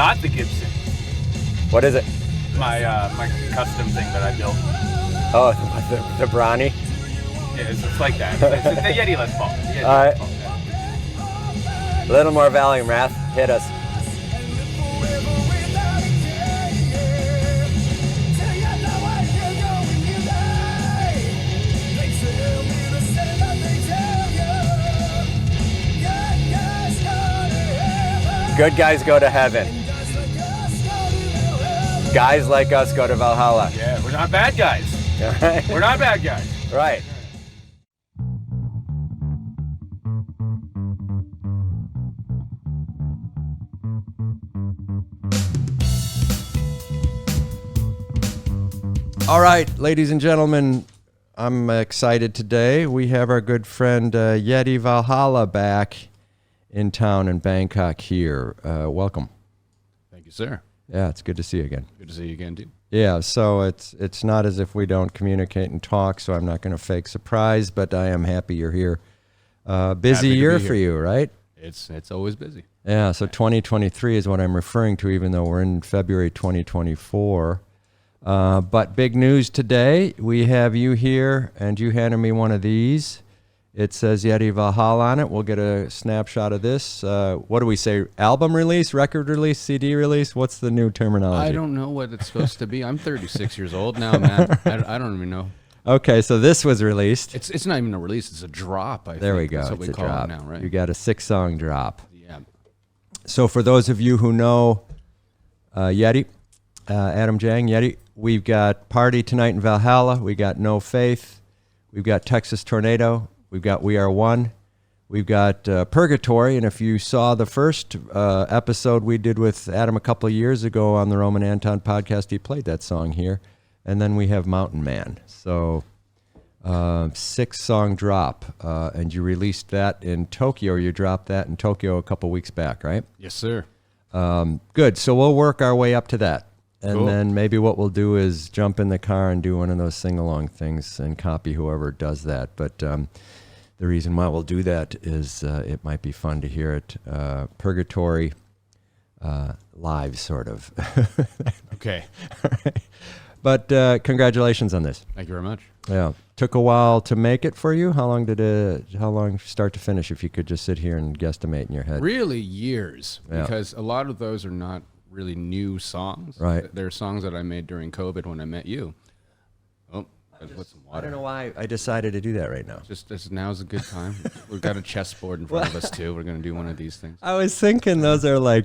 not the Gibson. What is it? My custom thing that I built. Oh, the Brawny. Yeah, it's like that. It's the Yeti Les Paul. All right. A little more volume, Wrath. Hit us. Good guys go to heaven. Guys like us go to Valhalla. Yeah, we're not bad guys. Right. We're not bad guys. Right. All right, ladies and gentlemen, I'm excited today. We have our good friend Yeti Valhalla back in town in Bangkok here. Welcome. Thank you, sir. Yeah, it's good to see you again. Good to see you again, dude. Yeah, so it's not as if we don't communicate and talk, so I'm not going to fake surprise, but I am happy you're here. Busy year for you, right? It's always busy. Yeah, so 2023 is what I'm referring to, even though we're in February 2024. But big news today, we have you here, and you handed me one of these. It says Yeti Valhalla on it. We'll get a snapshot of this. What do we say? Album release, record release, CD release? What's the new terminology? I don't know what it's supposed to be. I'm 36 years old now, man. I don't even know. Okay, so this was released. It's not even a release. It's a drop, I think. There we go. That's what it's we a call drop. it now, right? You got a 6-song drop. Yeah. So for those of you who know Yeti, Adam Jang, Yeti, we've got Party Tonight in Valhalla. We got No Faith. We've got Texas Tornado. We've got We Are One. We've got Purgatory. And if you saw the first episode we did with Adam a couple of years ago on the Roman Anton podcast, he played that song here. And then we have Mountain Man. So 6-song drop. And you released that in Tokyo. You dropped that in Tokyo a couple weeks back, right? Yes, sir. Good. So we'll work our way up to that. And Cool. then maybe what we'll do is jump in the car and do one of those sing-along things and copy whoever does that. But the reason why we'll do that is it might be fun to hear it. Purgatory live, sort of. Okay. But congratulations on this. Thank you very much. Yeah. Took a while to make it for you. How long start to finish, if you could just sit here and guesstimate in your head? Really years, Yeah. because a lot of those are not really new songs. Right. They're songs that I made during COVID when I met you. Oh, I put some water. I don't know why I decided to do that right now. Just now's a good time. We've got a chessboard in front of us too. We're gonna do one of these things. I was thinking those are like,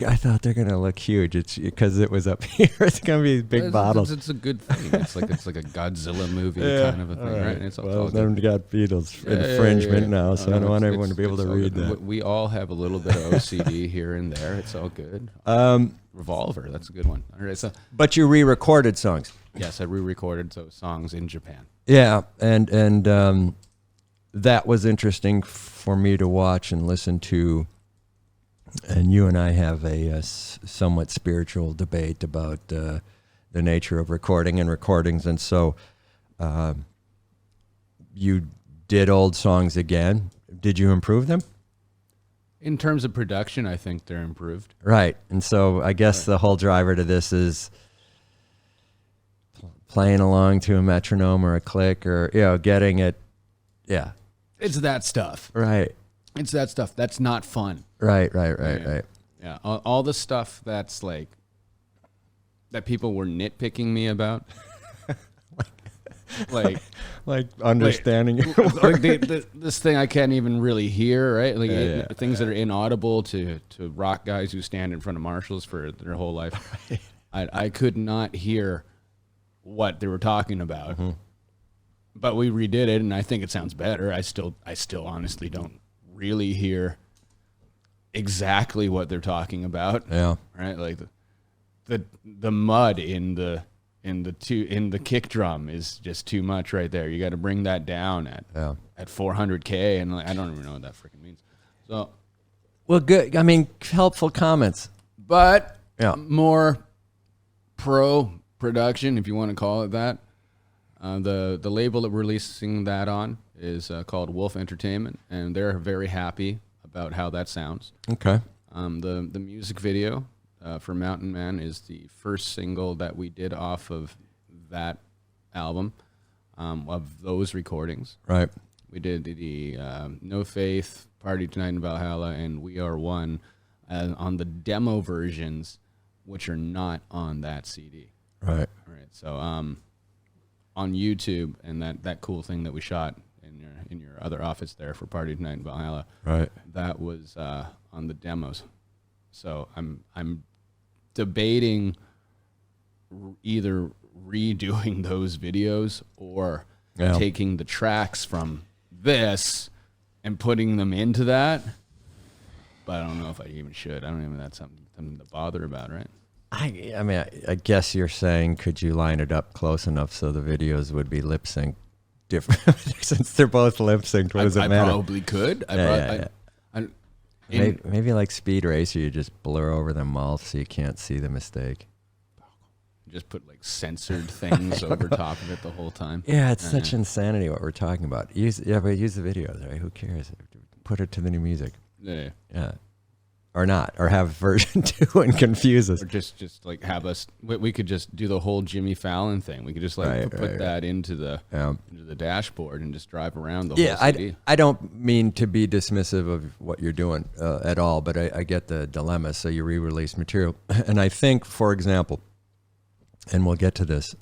I thought they're gonna look huge. It's because it was up here. It's gonna be big bottles. It's a good thing. It's like a Godzilla movie kind of a thing, right? It's all Well, good. then we got Beatles infringement now, so I don't want it's- everyone to be able to it's all read good. that. We all have a little bit of OCD here and there. It's all good. Revolver, that's a good one. All right, so But you re-recorded songs. yes, I re-recorded those songs in Japan. Yeah, and that was interesting for me to watch and listen to. And you and I have a somewhat spiritual debate about the nature of recording and recordings. And so you did old songs again. Did you improve them? In terms of production, I think they're improved. Right. And so I guess the whole driver to this is playing along to a metronome or a click or, getting it. Yeah. It's that stuff. Right. It's that stuff. That's not fun. Right. Yeah, all the stuff that's like that people were nitpicking me about, like understanding your like this thing I can't even really hear, right? Like things that are inaudible to rock guys who stand in front of Marshalls for their whole life. Right. I could not hear what they were talking about, but we redid it, and I think it sounds better. I still honestly don't really hear exactly what they're talking about. Yeah. Right. Like the mud in the kick drum is just too much right there. You got to bring that down at 400K, and I don't even know what that freaking means. So, well, good. I mean, helpful comments. but Yeah. more pro production, if you want to call it that. The label that we're releasing that on is called Wolf Entertainment, and they're very happy about how that sounds. Okay. The music video for Mountain Man is the first single that we did off of that album, of those recordings. Right. We did the No Faith, Party Tonight in Valhalla, and We Are One on the demo versions, which are not on that CD. Right. All right. So on YouTube, and that cool thing that we shot in your other office there for Party Tonight in Valhalla, Right. that was on the demos. So I'm debating either redoing those videos or taking the tracks from this and putting them into that. But I don't know if I even should. I don't even. That's something to bother about, right? I mean, I guess you're saying, could you line it up close enough so the videos would be lip sync different? Since they're both lip synced, what does it matter? I probably could. Maybe like Speed Racer, you just blur over the mouth so you can't see the mistake. Just put like censored things over top of it the whole time. Yeah, it's such insanity what we're talking about. But use the videos, right? Who cares? Put it to the new music. Yeah. Or not, or have version 2 and confuse us. Or just like have us. We could just do the whole Jimmy Fallon thing. We could just like put that into the dashboard and just drive around the whole CD. I don't mean to be dismissive of what you're doing at all, but I get the dilemma. So you re-release material, and I think, for example, and we'll get to this,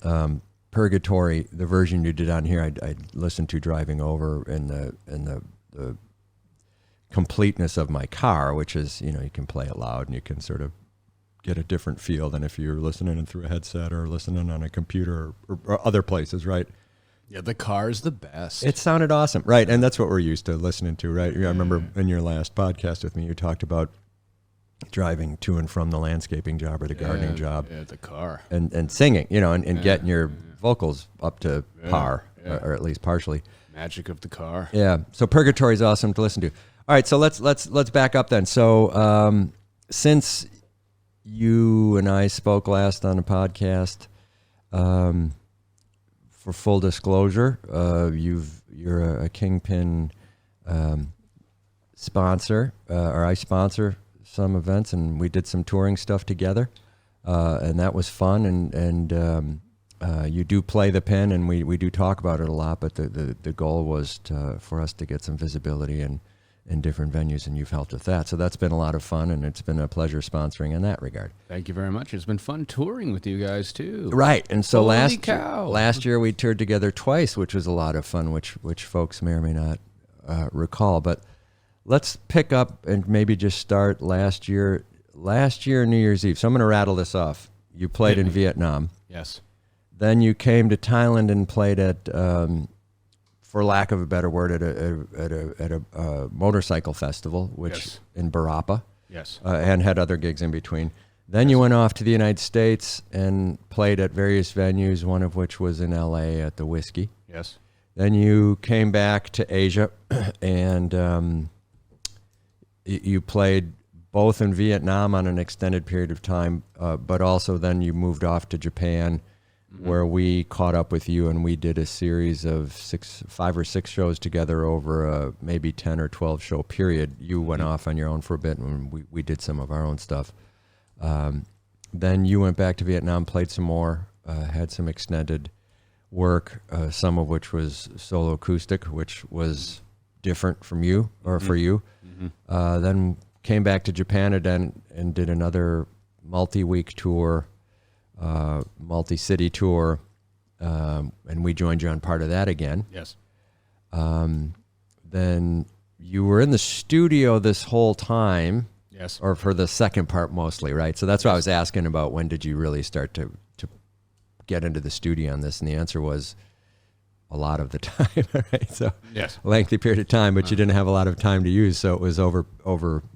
Purgatory, the version you did on here, I listened to driving over in the completeness of my car, which is, you can play it loud and you can sort of get a different feel than if you're listening through a headset or listening on a computer or other places, right? Yeah, the car's the best. It sounded awesome, right? And that's what we're used to listening to, right? I remember in your last podcast with me, you talked about driving to and from the landscaping job or the gardening job. Yeah, the car. And singing, and getting your vocals up to par, or at least partially. Magic of the car. Yeah, so Purgatory is awesome to listen to. All right, so let's back up then. So since you and I spoke last on a podcast, for full disclosure, you're a Kingpin sponsor, or I sponsor some events, and we did some touring stuff together, and that was fun. And you do play the pen, and we do talk about it a lot. But the goal was for us to get some visibility in different venues, and you've helped with that. So that's been a lot of fun, and it's been a pleasure sponsoring in that regard. Thank you very much. It's been fun touring with you guys too. Right, and so Holy cow. last year we toured together twice, which was a lot of fun, which folks may or may not recall. But let's pick up and maybe just start last year, New Year's Eve. So I'm going to rattle this off. You played in Vietnam. Yes. Then you came to Thailand and played at, for lack of a better word, at a motorcycle festival, which in Barapa. Yes. And had other gigs in between. Then you went off to the United States and played at various venues, one of which was in L.A. at the Whiskey. Yes. Then you came back to Asia, and you played both in Vietnam on an extended period of time, but also then you moved off to Japan, where we caught up with you, and we did a series of 5 or 6 shows together over a maybe 10 or 12 show period. You went off on your own for a bit, and we did some of our own stuff. Then you went back to Vietnam, played some more, had some extended work, some of which was solo acoustic, which was different from you, or for you. Then came back to Japan and did another multi-week tour, multi-city tour, and we joined you on part of that again. Yes. Then you were in the studio this whole time. Yes. Or for the second part mostly, right? So that's what I was asking about, when did you really start to get into the studio on this? And the answer was a lot of the time, right? So yes, a lengthy period of time, but you didn't have a lot of time to use, so it was over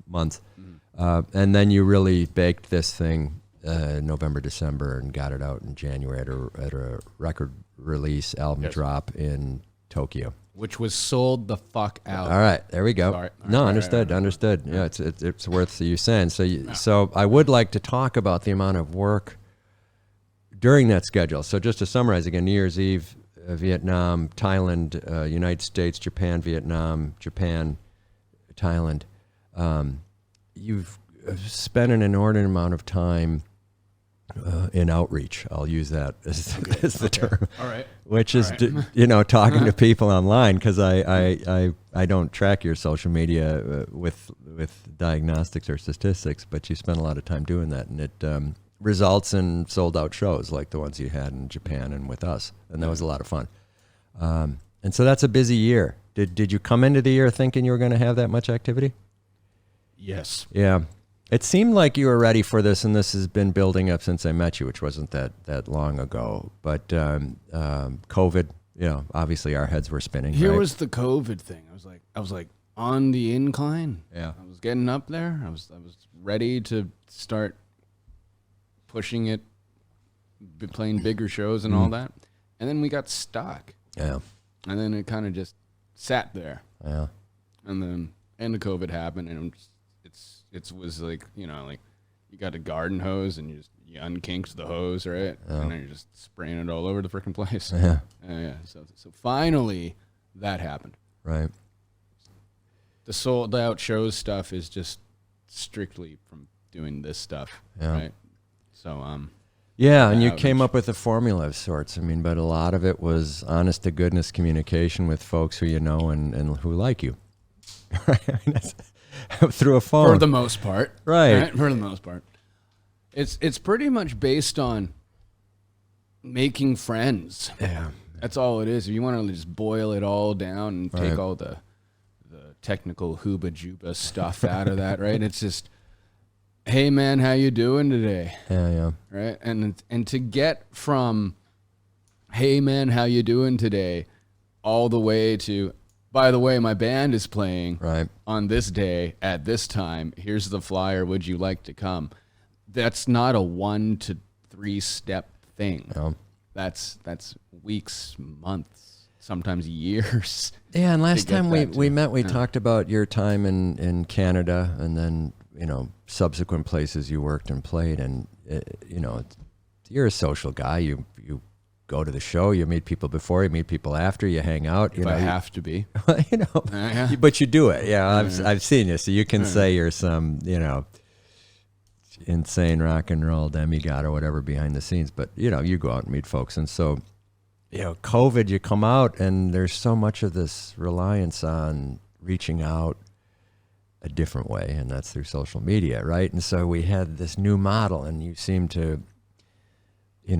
months. And then you really baked this thing November, December, and got it out in January at a record release album drop in Tokyo, which was sold the fuck out. All right, there we go. Sorry. Understood. Yeah, it's worth you saying. So I would like to talk about the amount of work during that schedule. So just to summarize again: New Year's Eve, Vietnam, Thailand, United States, Japan, Vietnam, Japan, Thailand. You've spent an inordinate amount of time in outreach. I'll use that as the term. All right. Which is, talking to people online, because I don't track your social media with diagnostics or statistics, but you spend a lot of time doing that, and it results in sold out shows like the ones you had in Japan and with us, and that was a lot of fun. And so that's a busy year. Did you come into the year thinking you were going to have that much activity? Yes. Yeah. It seemed like you were ready for this, and this has been building up since I met you, which wasn't that long ago. But COVID, obviously our heads were spinning. Here right? was the COVID thing. I was like on the incline. Yeah. I was getting up there. I was ready to start pushing it, playing bigger shows and all that. And then we got stuck. Yeah. And then it kind of just sat there. Yeah. And then the COVID happened, and it was like, like you got a garden hose and you unkinked the hose, right? Yeah. And then you're just spraying it all over the freaking place. Yeah. Yeah. So finally that happened. Right. The sold out shows stuff is just strictly from doing this stuff. Yeah. Right. So Yeah, and you outreach. came up with a formula of sorts. I mean, but a lot of it was honest to goodness communication with folks who you know and who like you. Right? I mean, that's through a phone. For the most part. Right. For the most part. It's pretty much based on making friends. Yeah. That's all it is. If you want to just boil it all down and Right. take all the technical hooba juba stuff out of that, right? It's just, hey man, how you doing today? Yeah. Right? And to get from, hey man, how you doing today, all the way to, by the way, my band is playing Right. on this day at this time. Here's the flyer. Would you like to come? That's not a 1 to 3 step thing. No. That's weeks, months, sometimes years. Yeah, and last to get time that we to. met, we Yeah. talked about your time in Canada, and then subsequent places you worked and played, and you're a social guy. You go to the show, you meet people before, you meet people after, you hang out. If I have to be. Yeah. But you do it. Yeah, I've seen you, so you can say you're some insane rock and roll demigod or whatever behind the scenes. But you go out and meet folks, and so. COVID, you come out and there's so much of this reliance on reaching out a different way, and that's through social media, right? And so we had this new model, and you seem to, in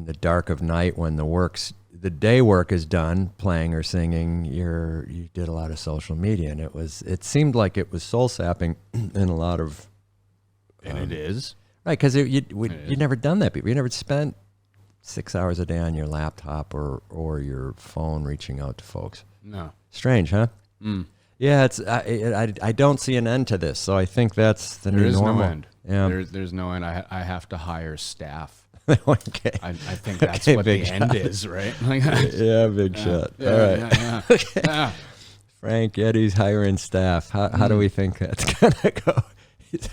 the dark of night when the day work is done, playing or singing, you did a lot of social media, and it seemed like it was soul sapping in a lot of, And it is. right? Because you'd never done that before. You never spent 6 hours a day on your laptop or your phone reaching out to folks. No. Strange, huh? Mm. Yeah, I don't see an end to this, so I think that's the There new is normal. no end. Yeah. There's no end. I have to hire staff. Okay. I think that's Okay, what the big end shot. is, right? Like, Yeah, big shot. yeah, All right. yeah, Okay. yeah. Frank Yeti's hiring staff. How do we think that's gonna go? He's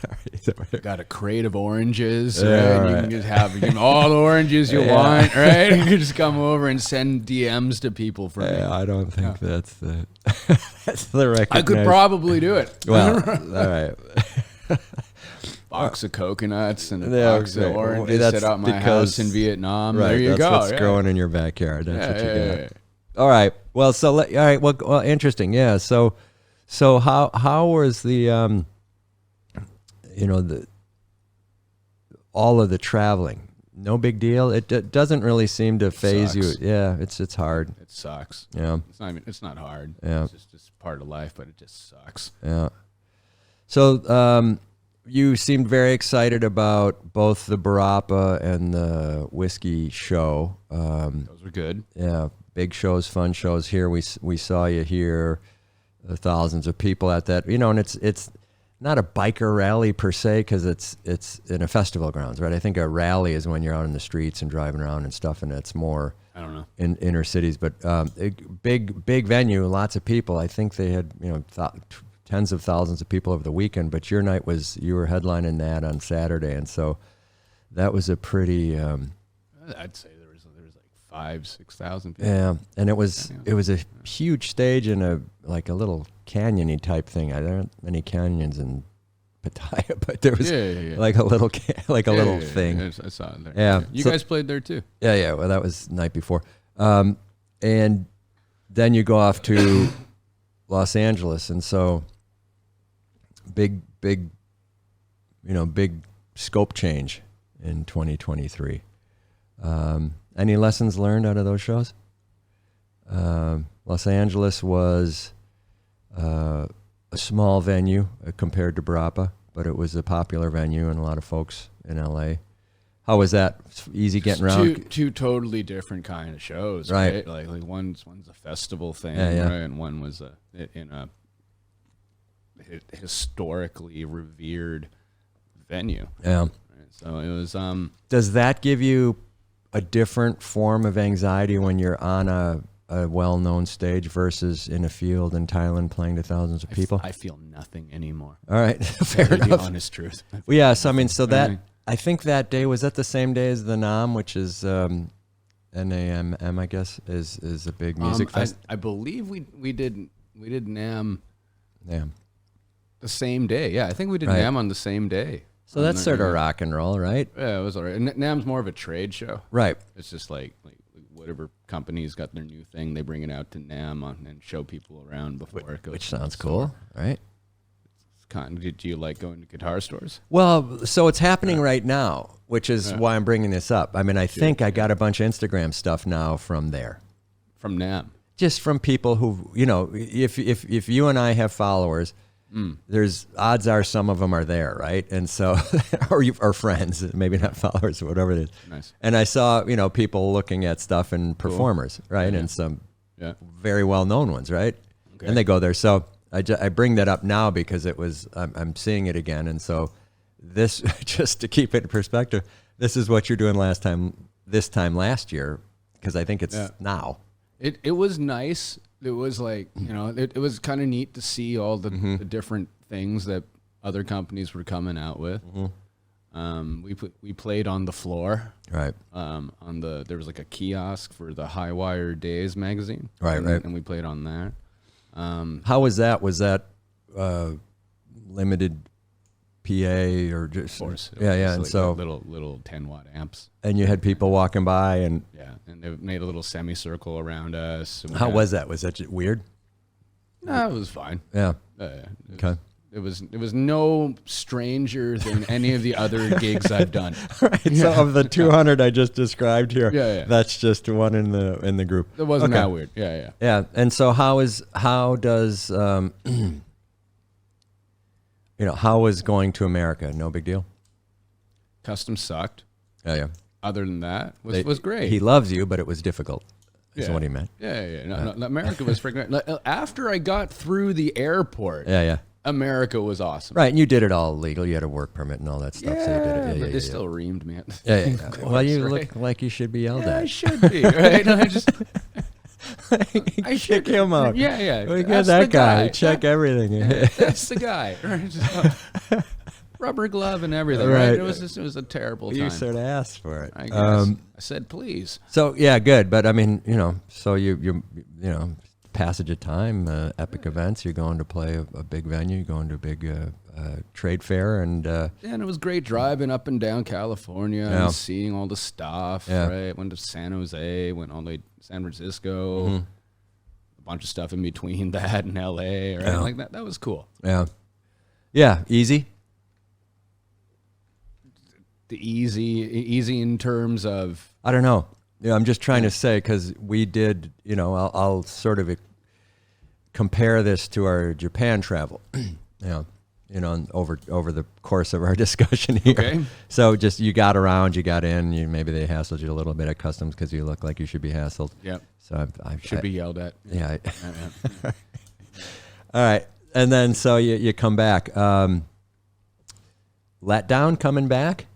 already. Got a crate of oranges, Yeah, right? all You right. can just have all the oranges you Yeah. want, right? You can just come over and send DMs to people for me. I don't think that's the that's the record. I could probably do it. Well, all right. Box of coconuts and a Yeah, box okay. of oranges That's set out my because- house in Vietnam. Right, There you that's go. what's yeah. growing in your backyard. That's Yeah, what you yeah, got. yeah. All right. Well, all right. Well, interesting. Yeah. So how was the all of the traveling? No big deal. It doesn't really seem to phase you. Sucks. Yeah. It's hard. It sucks. Yeah. It's not hard. Yeah. It's just part of life, but it just sucks. Yeah. So you seemed very excited about both the Barappa and the whiskey show. Those were good. Yeah, big shows, fun shows. Here we saw you here, thousands of people at that. And it's not a biker rally per se because it's in a festival grounds, right? I think a rally is when you're out in the streets and driving around and stuff, and it's more I don't know. in inner cities. But big venue, lots of people. I think they had tens of thousands of people over the weekend. But your night you were headlining that on Saturday, and so that was a pretty. I'd say there was like 5,000-6,000 people. Yeah, and it was a huge stage in a little canyon-y type thing. There aren't many canyons in Pattaya, but there was Yeah. like a little little Yeah, thing. yeah, I saw it there. Yeah. You So- guys played there too. Yeah. Well, that was the night before. And then you go off to Los Angeles. And so big scope change in 2023. Any lessons learned out of those shows? Los Angeles was a small venue compared to Barapa, but it was a popular venue and a lot of folks in LA. How was that? Easy getting around? Two totally different kind of shows, Right. right? Like one's a festival thing, Yeah. right? And one was in a historically revered venue. Yeah. Right? So it was Does that give you a different form of anxiety when you're on a well-known stage versus in a field in Thailand playing to thousands of people? I feel nothing anymore. All right, fair That's the enough. honest truth. Well, yeah, so I mean, so that Right. I think that day was that the same day as the NAMM, which is NAMM, I guess, is a big music fest. I believe we did NAMM Yeah. the same day. Yeah, I think we did Right. NAMM on the same day. So that's sort of rock and roll, right? Yeah, it was all right. And NAMM's more of a trade show. Right. It's just like whatever company's got their new thing, they bring it out to NAMM and show people around before it goes. Which to the sounds store. cool, right? It's do you like going to guitar stores? Well, so it's happening right now, which is why I'm bringing this up. I mean, I think I got a bunch of Instagram stuff now from there. From NAMM. Just from people who, if you and I have followers, there's odds are some of them are there, right? And so, or friends, maybe not followers, whatever it is. Nice. And I saw, people looking at stuff and performers, right? Yeah. And some Yeah. very well-known ones, right? Okay. And they go there. So I bring that up now because I'm seeing it again. And so this, just to keep it in perspective, this is what you're doing this time last year, because I think it's now. It was nice. It was like, it was kind of neat to see all the different things that other companies were coming out with. We played on the floor. Right. There was like a kiosk for the High Wire Days magazine. Right, right. And we played on that. How was that? Was that limited PA or just? Of course. Yeah. And Like so little 10-watt amps. and you had people walking by, and Yeah, and they made a little semicircle around us. and we how had- was that? Was that just weird? No, it was fine. Yeah. Okay. It was no stranger than any of the other gigs I've done. Right. So of the 200 I just described here, Yeah. that's just one in the group. It wasn't Okay. that weird. Yeah. Yeah. And so how does how was going to America? No big deal. Custom sucked. Yeah. Other than that, was great. He loves you, but it was difficult. Is Yeah. what he meant. Yeah. No, America was freaking. After I got through the airport, Yeah. America was awesome. Right, and you did it all legal. You had a work permit and all that stuff. Yeah, so you did it. but they still reamed me. Yeah. Well, you Right? look like you should be yelled Yeah, I at. should be. Right? I Kick him out. Yeah. We got That's that the guy. Check everything. That's the guy. Right? Rubber glove and everything. Right. Right? It was a terrible time. You sort of asked for it. I guess. I said please. So yeah, good. But I mean, so you passage of time, epic events. You're going to play a big venue. You're going to a big trade fair, and And it was great driving up and down California and seeing all the stuff. Yeah. Right. Went to San Jose. Went all the way to San Francisco. A bunch of stuff in between that and LA. Right. Yeah. Like that. That was cool. yeah, easy. The easy in terms of I don't know. Yeah, I'm just trying to say because we did. I'll sort of compare this to our Japan travel. Over the course of our discussion here. Okay. So just you got around, you got in. Maybe they hassled you a little bit at customs because you look like you should be hassled. Yep. So I should be yelled at. Yeah. Yeah. All right, and then so you come back. Let down coming back.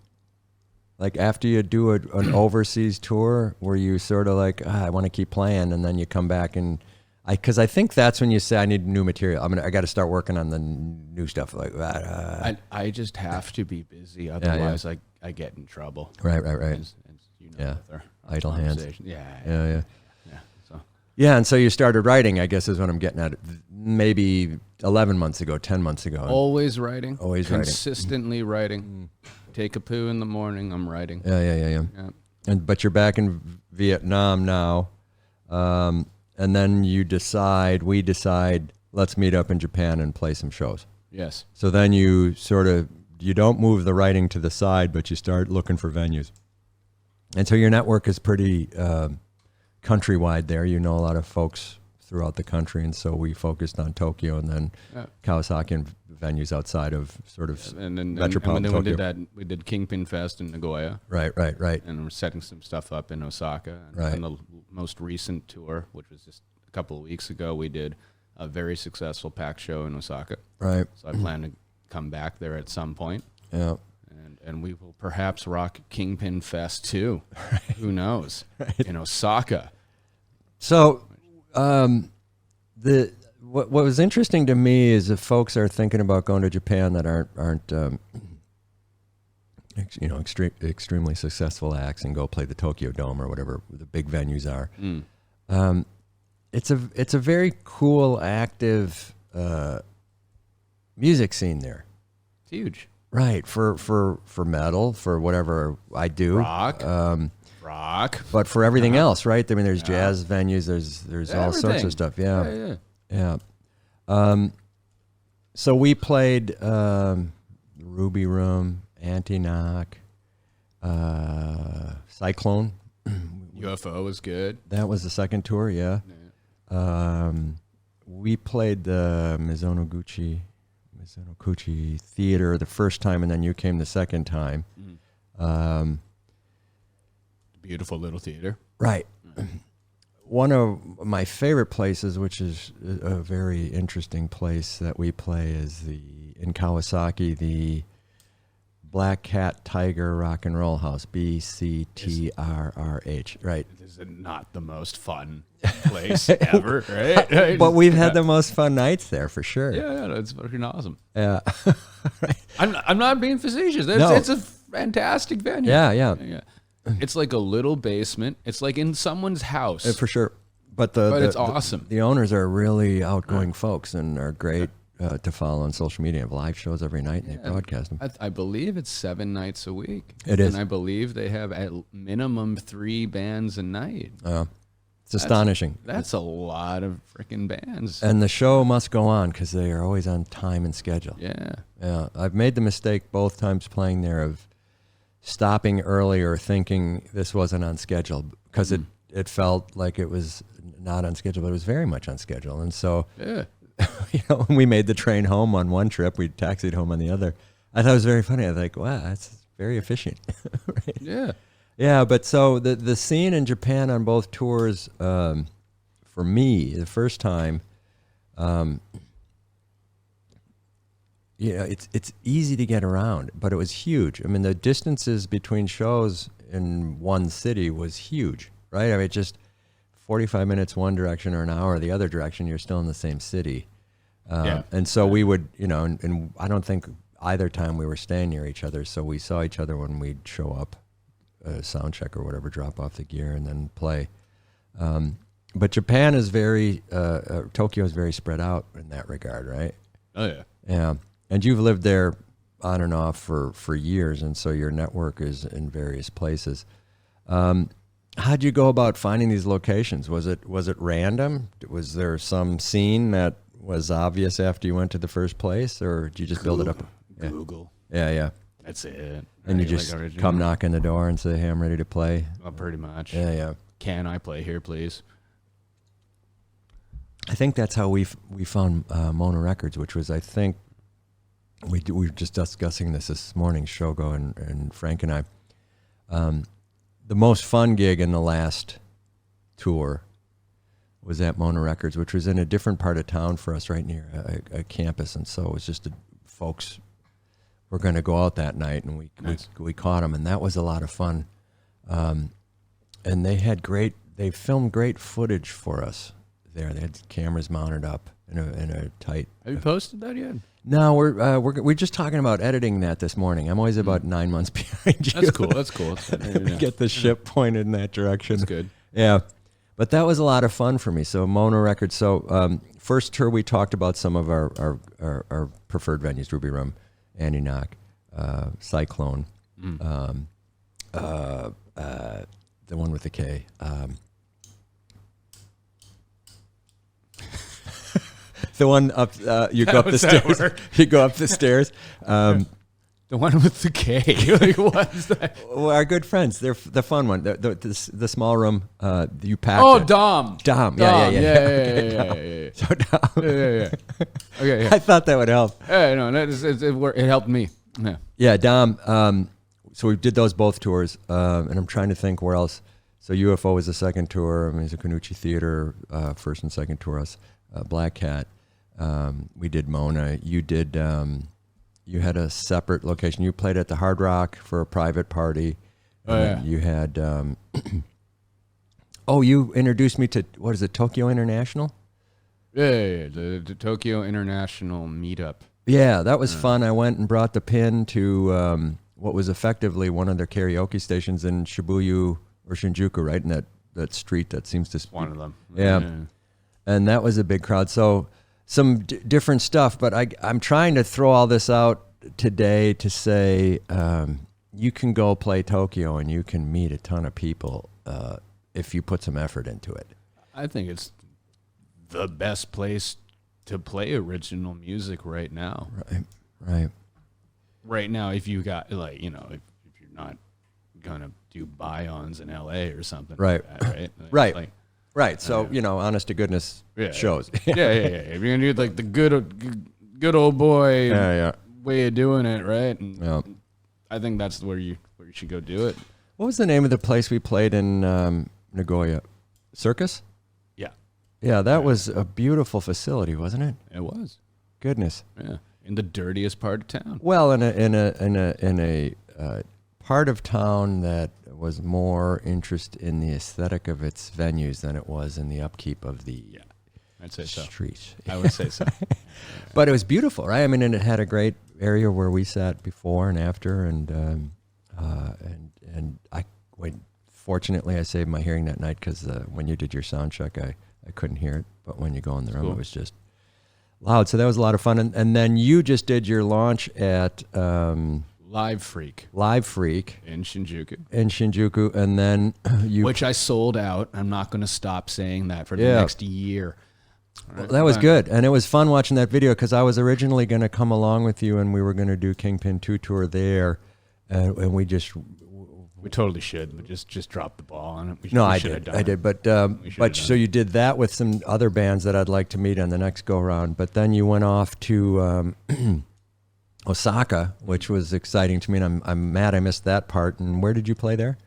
Like after you do an overseas tour, where you sort of like, I want to keep playing, and then you come back and because I think that's when you say I need new material. I got to start working on the new stuff like that. I just have to be busy, otherwise I get in trouble. Right. As Yeah. with our Idle hands. conversation. Yeah. Yeah. So Yeah, and so you started writing, I guess is what I'm getting at. maybe 11 months ago, 10 months ago. Always writing. Always writing. Consistently writing. Take a poo in the morning, I'm writing. Yeah. But you're back in Vietnam now. And then we decide, let's meet up in Japan and play some shows. Yes. So then you don't move the writing to the side, but you start looking for venues. And so your network is pretty countrywide there. You know a lot of folks throughout the country, and so we focused on Tokyo and then Kawasaki and venues outside of sort of metropolitan Tokyo. We did that. We did Kingpin Fest in Nagoya. Right. And we're setting some stuff up in Osaka. And the most recent tour, which was just a couple of weeks ago, we did a very successful pack show in Osaka. Right. So I plan to come back there at some point. Yeah. And we will perhaps rock Kingpin Fest too. Right. Who knows? Right. In Osaka. So what was interesting to me is if folks are thinking about going to Japan that aren't extremely successful acts and go play the Tokyo Dome or whatever the big venues are. It's a very cool, active music scene there. It's huge. Right, for metal, for whatever I do. Rock. But for everything else, right? I mean, there's jazz venues, there's all sorts of stuff. Yeah. So we played Ruby Room, Anti-Knock, Cyclone. UFO was good. That was the second tour, yeah. We played the Mizonoguchi Theater the first time, and then you came the second time. Beautiful little theater. Right. One of my favorite places, which is a very interesting place that we play, is in Kawasaki, the Black Cat Tiger Rock and Roll House, BCTRRH. Right. This is not the most fun place ever, right? But we've had the most fun nights there for sure. Yeah, it's fucking awesome. Yeah. Right. I'm not being facetious. It's a fantastic venue. Yeah. It's like a little basement. It's like in someone's house. For sure. But it's awesome. The owners are really outgoing folks and are great to follow on social media. They have live shows every night and they broadcast them. I believe it's 7 nights a week. It is. And I believe they have at minimum 3 bands a night. It's astonishing. That's a lot of freaking bands. And the show must go on because they are always on time and schedule. Yeah. I've made the mistake both times playing there of stopping early or thinking this wasn't on schedule because it felt like it was not on schedule, but it was very much on schedule. And so, when we made the train home on one trip, we taxied home on the other. I thought it was very funny. I was like, wow, that's very efficient. Right? Yeah. Yeah, but so the scene in Japan on both tours, for me, the first time, it's easy to get around, but it was huge. I mean, the distances between shows in one city was huge, right? I mean, just 45 minutes one direction or an hour the other direction, you're still in the same city. And so we would, and I don't think either time we were staying near each other, so we saw each other when we'd show up, sound check or whatever, drop off the gear and then play. But Japan is Tokyo is very spread out in that regard, right? Oh, yeah. Yeah. And you've lived there on and off for years, and so your network is in various places. How'd you go about finding these locations? Was it random? Was there some scene that was obvious after you went to the first place, or did you just build it up? Google. Yeah. That's it. And you just come knock on the door and say, hey, I'm ready to play? Well, pretty much. Yeah. Can I play here, please? I think that's how we found Mona Records, which was, I think, we were just discussing this morning, Shogo and Frank and I. The most fun gig in the last tour was at Mona Records, which was in a different part of town for us, right near a campus. And so it was just folks were going to go out that night, and we caught them, and that was a lot of fun. And they filmed great footage for us there. They had cameras mounted up in a tight. Have you posted that yet? No, we're just talking about editing that this morning. I'm always about 9 months behind you. That's cool. Get the ship pointed in that direction. That's good. Yeah, But that was a lot of fun for me. So Mono Records. So first tour, we talked about some of our preferred venues: Ruby Rum, Antioch, Cyclone, the one with the K. The one up, you go up the stairs. You go up the stairs. The one with the K. Like, what is that? Well, our good friends. They're the fun one. The small room. You packed. Oh, it. Dom. Yeah. So Dom. Yeah. Okay. Yeah. I thought that would help. Hey, no, it helped me. Yeah. Yeah, Dom. So we did those both tours, and I'm trying to think where else. So UFO was the second tour. I mean, it's a Canucci Theater, first and second tour. Us, Black Cat. We did Mona. You did. You had a separate location. You played at the Hard Rock for a private party. You had. You introduced me to what is it? Tokyo International. Yeah. The Tokyo International Meetup. Yeah, that was fun. I went and brought the pin to what was effectively one of their karaoke stations in Shibuya or Shinjuku, right in that street that seems to. One of them. Yeah. And that was a big crowd. So some different stuff, but I'm trying to throw all this out today to say you can go play Tokyo and you can meet a ton of people if you put some effort into it. I think it's the best place to play original music right now. Right. Right now, if you got if you're not gonna do buy-ons in LA or something, right? Like that, right. Right. So, honest to goodness shows. Yeah. If you're going to do like the good old boy way of doing it, right? And I think that's where you should go do it. What was the name of the place we played in Nagoya? Circus? Yeah. Yeah, that was a beautiful facility, wasn't it? It was. Goodness. Yeah. In the dirtiest part of town. Well, in a part of town that was more interest in the aesthetic of its venues than it was in the upkeep of the I'd say streets. I would say so. But it was beautiful, right? I mean, and it had a great area where we sat before and after, and fortunately, I saved my hearing that night because when you did your sound check, I couldn't hear it, but when you go in the room, It was just loud. So that was a lot of fun, and then you just did your launch at. Live Freak in Shinjuku, and then which I sold out. I'm not going to stop saying that for the next year. Well, that was good, and it was fun watching that video because I was originally going to come along with you, and we were going to do Kingpin 2 tour there, and we totally should, but just drop the ball on it. I did, but so you did that with some other bands that I'd like to meet on the next go round, but then you went off to. Osaka, which was exciting to me, and I'm mad I missed that part. And where did you play there?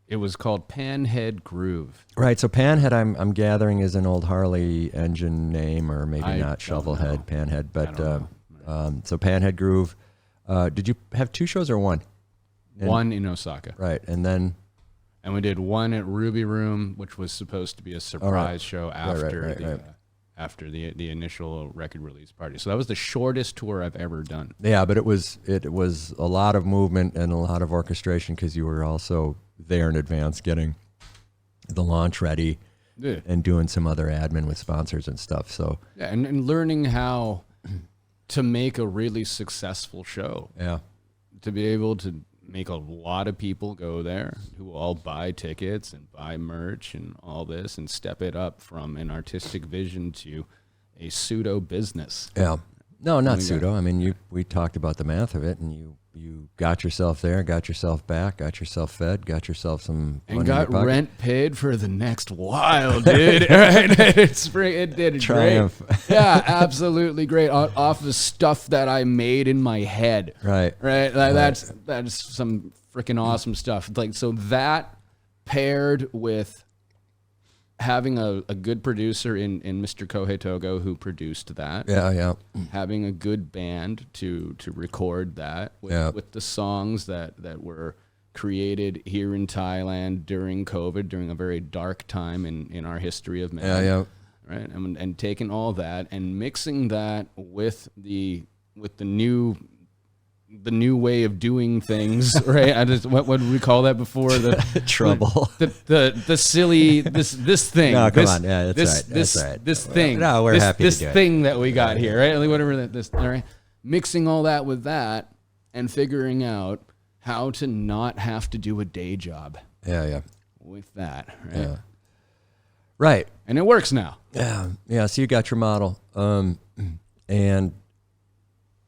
It was called Panhead Groove. Right, so Panhead, I'm gathering is an old Harley engine name, or maybe not Shovelhead, Panhead, but so Panhead Groove. Did you have two shows or one? One in Osaka. Right, and we did one at Ruby Room, which was supposed to be a surprise show after after the initial record release party. So that was the shortest tour I've ever done. Yeah, but it was a lot of movement and a lot of orchestration because you were also there in advance getting the launch ready and doing some other admin with sponsors and stuff. So and learning how to make a really successful show. Yeah. To be able to make a lot of people go there who will all buy tickets and buy merch and all this and step it up from an artistic vision to a pseudo business. Yeah. No, not pseudo. I mean, we talked about the math of it, and you got yourself there, got yourself back, got yourself fed, got yourself some money and got in your pocket. rent paid for the next while, dude. It did Triumph. Great. Yeah, absolutely great. Off the stuff that I made in my head. Right. Like, that's some freaking awesome stuff. Like, so that paired with having a good producer in Mr. Kohei Togo who produced that. Yeah. Having a good band to record that with the songs that were created here in Thailand during COVID, during a very dark time in our history of man. Yeah. Right. And taking all that and mixing that with the new the new way of doing things, right? What did we call that before? The trouble. The silly this thing. No, come on. Yeah, that's right. This thing. No, we're happy to do this thing that we got here, right? Like whatever this. All right, mixing all that with that and figuring out how to not have to do a day job. Yeah. With that, right? Yeah. Right. And it works now. Yeah. So you got your model, and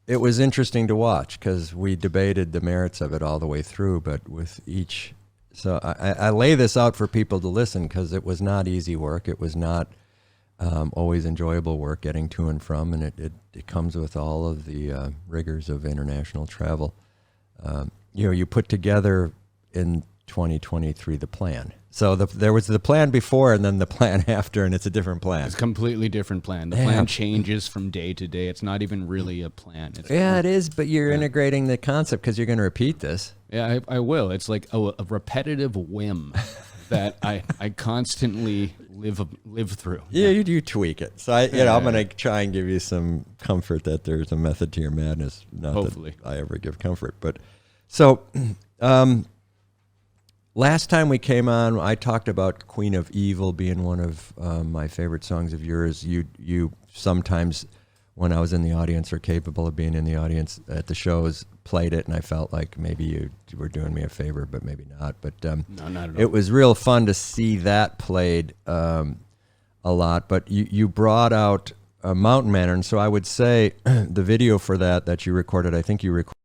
it was interesting to watch because we debated the merits of it all the way through, but with each, so I lay this out for people to listen because it was not easy work. It was not always enjoyable work getting to and from, and it comes with all of the rigors of international travel. You put together in 2023 the plan. So there was the plan before and then the plan after, and it's a different plan. It's a completely different plan. The plan changes from day to day. It's not even really a plan. It is, but you're integrating the concept because you're going to repeat this. Yeah, I will. It's like a repetitive whim that I constantly live through. Yeah, you tweak it. So I'm going to try and give you some comfort that there's a method to your madness. Not Hopefully. that I ever give comfort, but so. Last time we came on, I talked about Queen of Evil being one of my favorite songs of yours. You sometimes, when I was in the audience or capable of being in the audience at the shows, played it, and I felt like maybe you were doing me a favor, but maybe not. But no, not at all. It was real fun to see that played a lot. But you brought out Mountain Man, and so I would say the video for that you recorded, I think you recorded.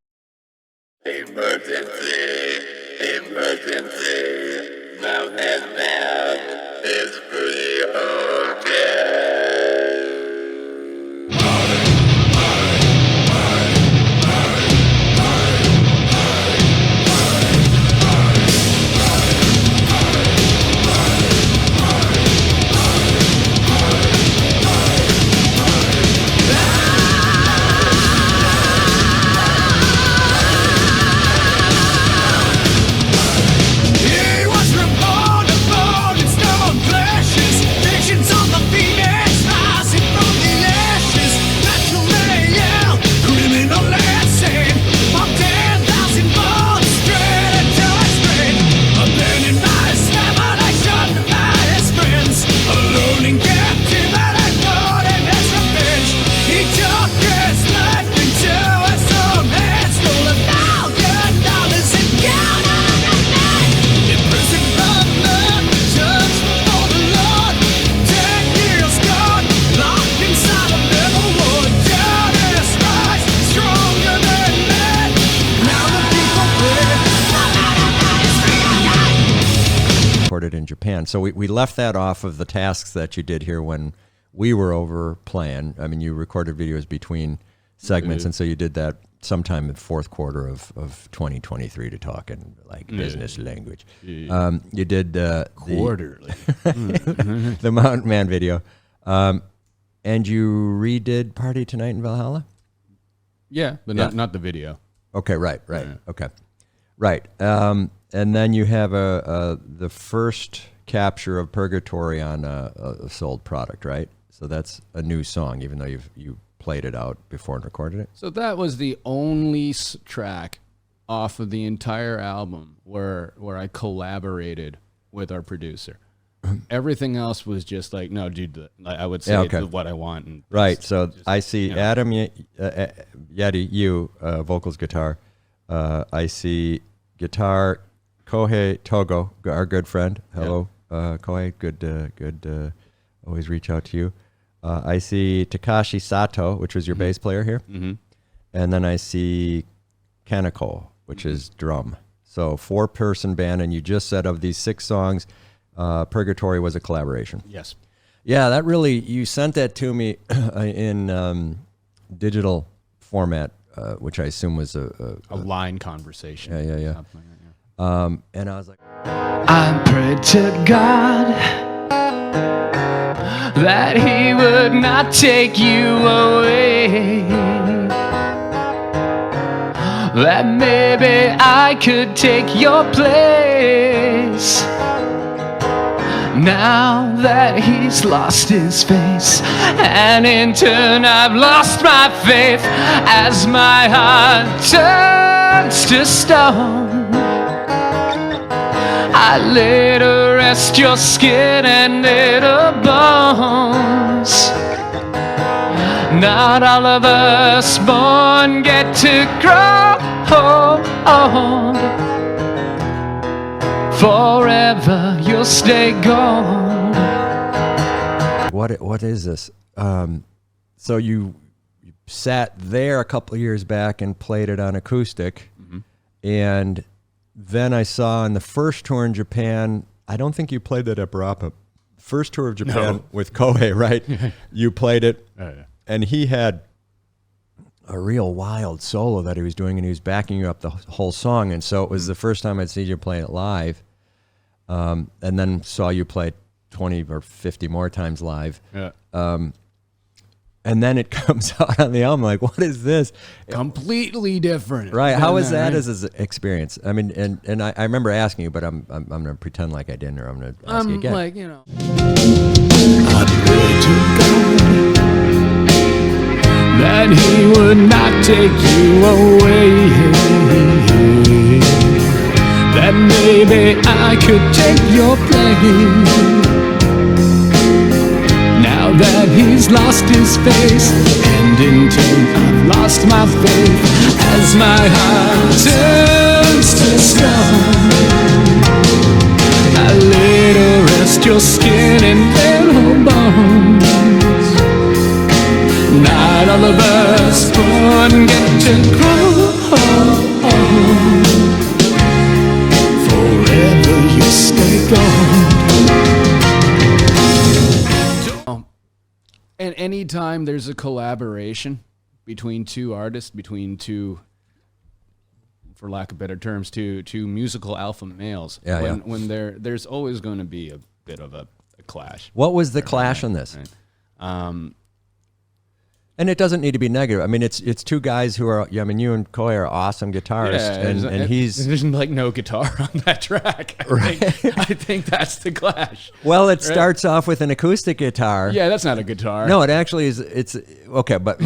Emergency, Mountain Man is pretty okay. In Japan. So we left that off of the tasks that you did here when we were over playing. I mean, you recorded videos between segments, and so you did that sometime in the fourth quarter of 2023 to talk in like business language. You did quarterly. The Mountain Man video. And you redid Party Tonight in Valhalla? Yeah, but not the video. Okay, right. Yeah. Okay. Right. And then you have the first capture of Purgatory on a sold product, right? So that's a new song, even though you played it out before and recorded it. So that was the only track off of the entire album where I collaborated with our producer. Everything else was just like, no, dude, I would say what I want. And right. So I see Adam Yeti, you vocals, guitar. I see guitar. Kohei Togo, our good friend. Hello, Kohei. Good. Always reach out to you. I see Takashi Sato, which was your bass player here. Mm-hmm. And then I see Kaneko, which is drum. So 4-person band, and you just said of these 6 songs, Purgatory was a collaboration. Yes. Yeah, that really, you sent that to me in digital format, which I assume was a line conversation. Yeah. And I was like, I prayed to God that He would not take you away, that maybe I could take your place. Now that he's lost his face, and in turn I've lost my faith as my heart turns to stone. I lay to rest your skin and little bones. Not all of us born get to grow old. Forever you'll stay gold. What is this? So you sat there a couple of years back and played it on acoustic, and then I saw on the first tour in Japan, I don't think you played that at Barapa. First tour of Japan with Kohei, right? You played it, and he had a real wild solo that he was doing, and he was backing you up the whole song. And so it was the first time I'd seen you play it live, and then saw you play 20 or 50 more times live. And then it comes out on the album, like, what is this? Completely different. Right. How was that as an experience? I mean, and I remember asking you, but I'm going to pretend like I didn't, or I'm going to ask you again. Like, you know. I pray to God that he would not take you away, that maybe I could take your place. Now that he's lost his face, and in turn I've lost my faith as my heart turns to stone. I lay to rest your skin and little bones. Not all of us born get to grow. Forever you stay gold. And anytime there's a collaboration between two artists, between two, for lack of better terms, two musical alpha males, when there's always going to be a bit of a clash. What was the clash on this? Right? And it doesn't need to be negative. I mean, it's two guys who are, I mean, you and Kohei are awesome guitarists, and there's like no guitar on that track. I think that's the clash. Well, it starts off with an acoustic guitar. Yeah, that's not a guitar. No, it actually is. It's okay, but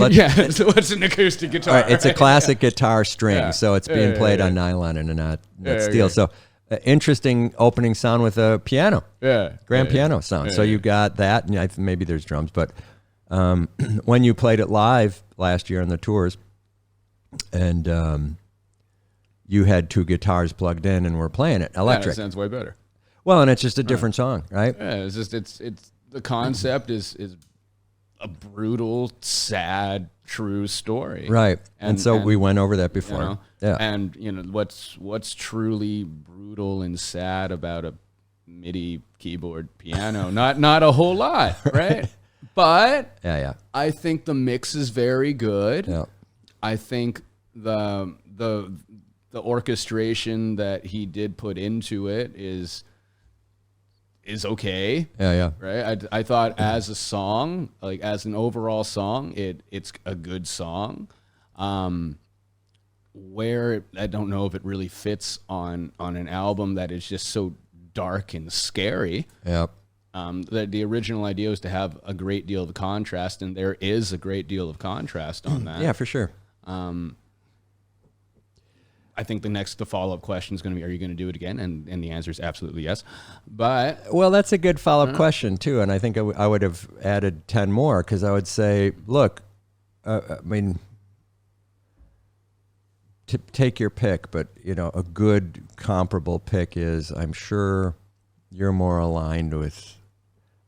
so what's an acoustic guitar? All right, it's a classic guitar string, so it's being played on nylon and not steel. So interesting opening sound with a piano. Grand piano sound. So you got that, and maybe there's drums, but. When you played it live last year on the tours, and you had two guitars plugged in and were playing it electric. That sounds way better. Well, and it's just a different song, right? Yeah, it's just it's the concept is a brutal, sad, true story, right? And so we went over that before. You know, and you know what's truly brutal and sad about a MIDI keyboard piano? Not a whole lot, right? But I think the mix is very good. Yeah. I think the orchestration that he did put into it is okay. Right. I thought as a song, like as an overall song, it's a good song. Where I don't know if it really fits on an album that is just so dark and scary. Yeah. The original idea was to have a great deal of contrast, and there is a great deal of contrast on that. Yeah, for sure. I think the follow-up question is going to be, are you going to do it again? And the answer is absolutely yes. But well, that's a good follow-up question too, and I think I would have added 10 more, because I would say, look, I mean, take your pick, but you know, a good comparable pick is, I'm sure you're more aligned with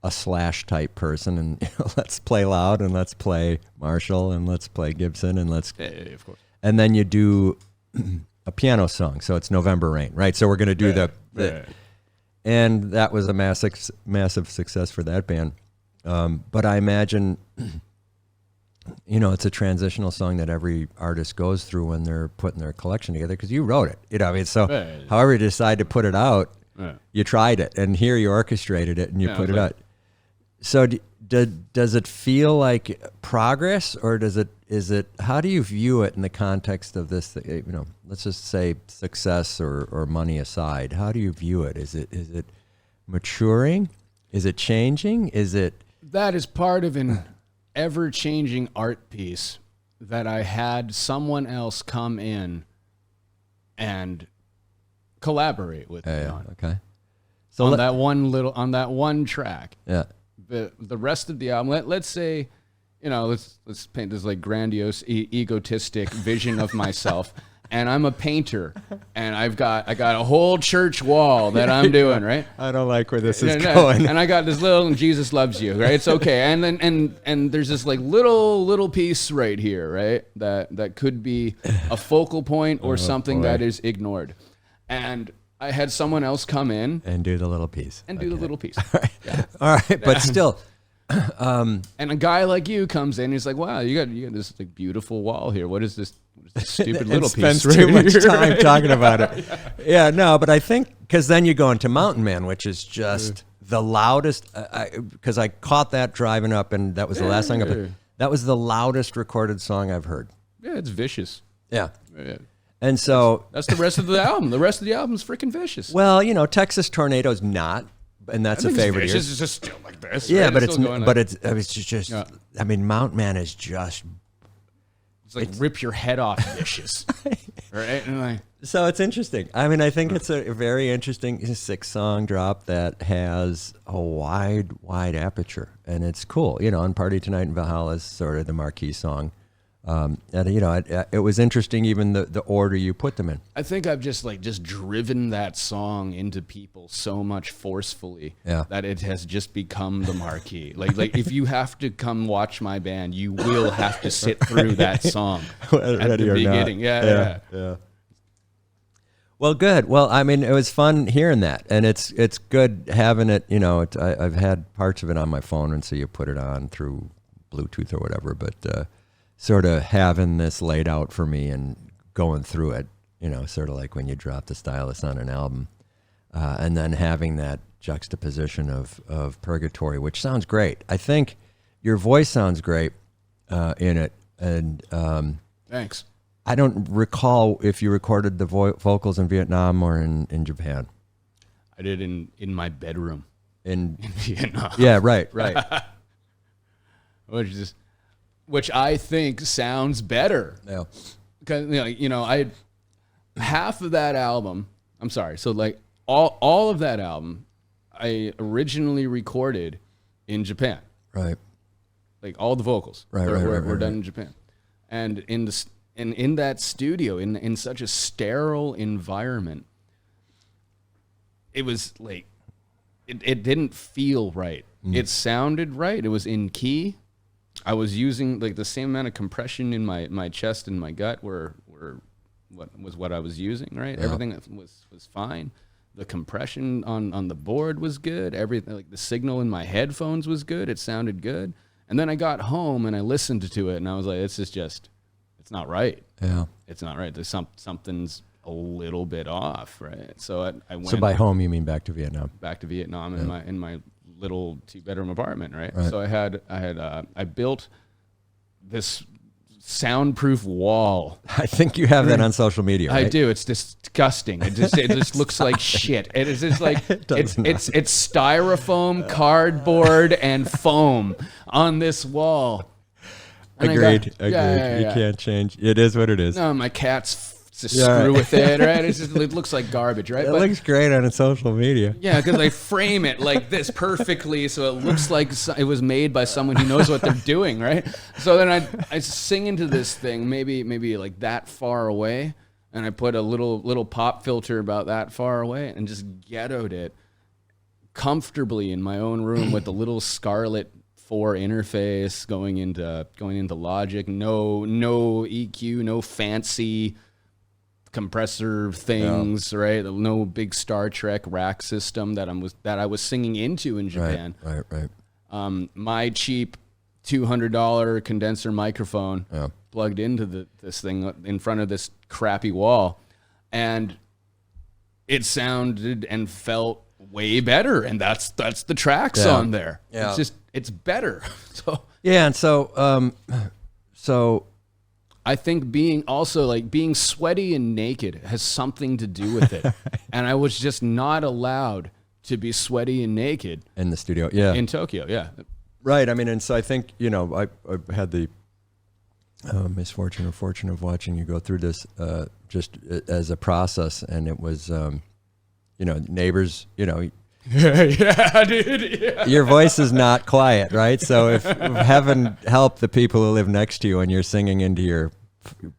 a Slash type person, and you know, let's play loud, and let's play Marshall, and let's play Gibson, and let's of course. And then you do a piano song, so it's November Rain, right? So we're going to do and that was a massive success for that band. But I imagine, you know, it's a transitional song that every artist goes through when they're putting their collection together, because you wrote it, you know. I mean, so however you decide to put it out, you tried it, and here you orchestrated it, and you put it out. So does it feel like progress, or is it how do you view it in the context of this, you know, let's just say success or money aside, how do you view it? Is it maturing? Is it changing? Is it? That is part of an ever-changing art piece that I had someone else come in and collaborate with me on. Okay. So on that one track. Yeah. The rest of the album, let's say, let's paint this like grandiose, egotistic vision of myself. And I'm a painter, and I got a whole church wall that I'm doing, right? I don't like where this is going. And I got this little Jesus loves you, right? It's okay. And then and there's this like little piece right here, right? That could be a focal point or something that is ignored. And I had someone else come in and do the little piece. And do the little piece. All right. Yeah. All right, but still. And a guy like you comes in, he's like, "Wow, you got this like beautiful wall here. What is this stupid little piece?" Spends too much time talking about it. Yeah, no, but I think because then you go into Mountain Man, which is just the loudest. Because I caught that driving up, and that was the last song I played. That was the loudest recorded song I've heard. Yeah, it's vicious. Yeah. And so that's the rest of the album. The rest of the album's freaking vicious. Well, Texas Tornado's not. And that's a favorite. It's just still like this. Yeah, right? but it's just. Yeah. I mean, Mountain Man is just. It's like rip your head off, vicious. Right? And so it's interesting. I mean, I think it's a very interesting 6-song drop that has a wide aperture, and it's cool. And Party Tonight in Valhalla is sort of the marquee song. And it was interesting, even the order you put them in. I think I've just driven that song into people so much forcefully that it has just become the marquee. Like if you have to come watch my band, you will have to sit through that song at the beginning. Yeah. Well, good. Well, I mean, it was fun hearing that, and it's good having it. I've had parts of it on my phone, and so you put it on through Bluetooth or whatever, but. Sort of having this laid out for me and going through it, sort of like when you drop the stylus on an album, and then having that juxtaposition of Purgatory, which sounds great. I think your voice sounds great in it, and thanks. I don't recall if you recorded the vocals in Vietnam or in Japan. I did in my bedroom in Vietnam. Yeah, right. Which I think sounds better. Yeah. Because half of that album. I'm sorry. So like all of that album, I originally recorded in Japan. Right. Like all the vocals. Right. Were done in Japan, and in that studio in such a sterile environment, it was like it didn't feel right. It sounded right. It was in key. I was using like the same amount of compression in my chest and my gut were what I was using, right? Yeah. Everything was fine. The compression on the board was good. Everything, like the signal in my headphones was good. It sounded good. And then I got home and I listened to it and I was like, it's not right. Yeah. It's not right. There's something's a little bit off, right? So I went. So by home you mean back to Vietnam? Back to Vietnam in my little 2-bedroom apartment, right? So I built this soundproof wall. I think you have that on social media, right? I do. It's disgusting. It just looks like shit. It is just like it's styrofoam, cardboard, and foam on this wall. And Agreed. Yeah. You can't change. It is what it is. No, my cats screw with it, right? It looks like garbage, right? It looks great on social media. Yeah, because I frame it like this perfectly, so it looks like it was made by someone who knows what they're doing, right? So then I sing into this thing, maybe like that far away, and I put a little pop filter about that far away, and just ghettoed it comfortably in my own room with the little Scarlett 4 interface going into Logic, no EQ, no fancy compressor things, right? No big Star Trek rack system that I was singing into in Japan. Right. My cheap $200 condenser microphone plugged into this thing in front of this crappy wall, and it sounded and felt way better. And that's the tracks on there. Yeah. It's better. So yeah, and so I think being sweaty and naked has something to do with it. And I was just not allowed to be sweaty and naked in the studio. Yeah. in Tokyo. Yeah. Right. I mean, and so I think, you know, I had the misfortune or fortune of watching you go through this just as a process. And it was, you know, neighbors, you know, Yeah, dude. Yeah. your voice is not quiet, right? So if heaven help the people who live next to you and you're singing into your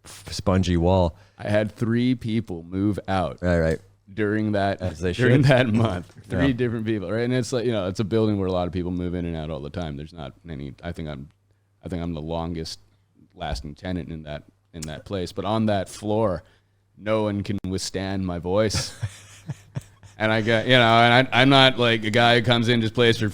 spongy wall. I had 3 people move out Right. during that As they during should. that month. 3 Yeah. different people, right? And it's like, you know, it's a building where a lot of people move in and out all the time. There's not any. I think I'm the longest lasting tenant in that place. But on that floor, no one can withstand my voice. And I got, you know, and I'm not like a guy who comes in, just plays for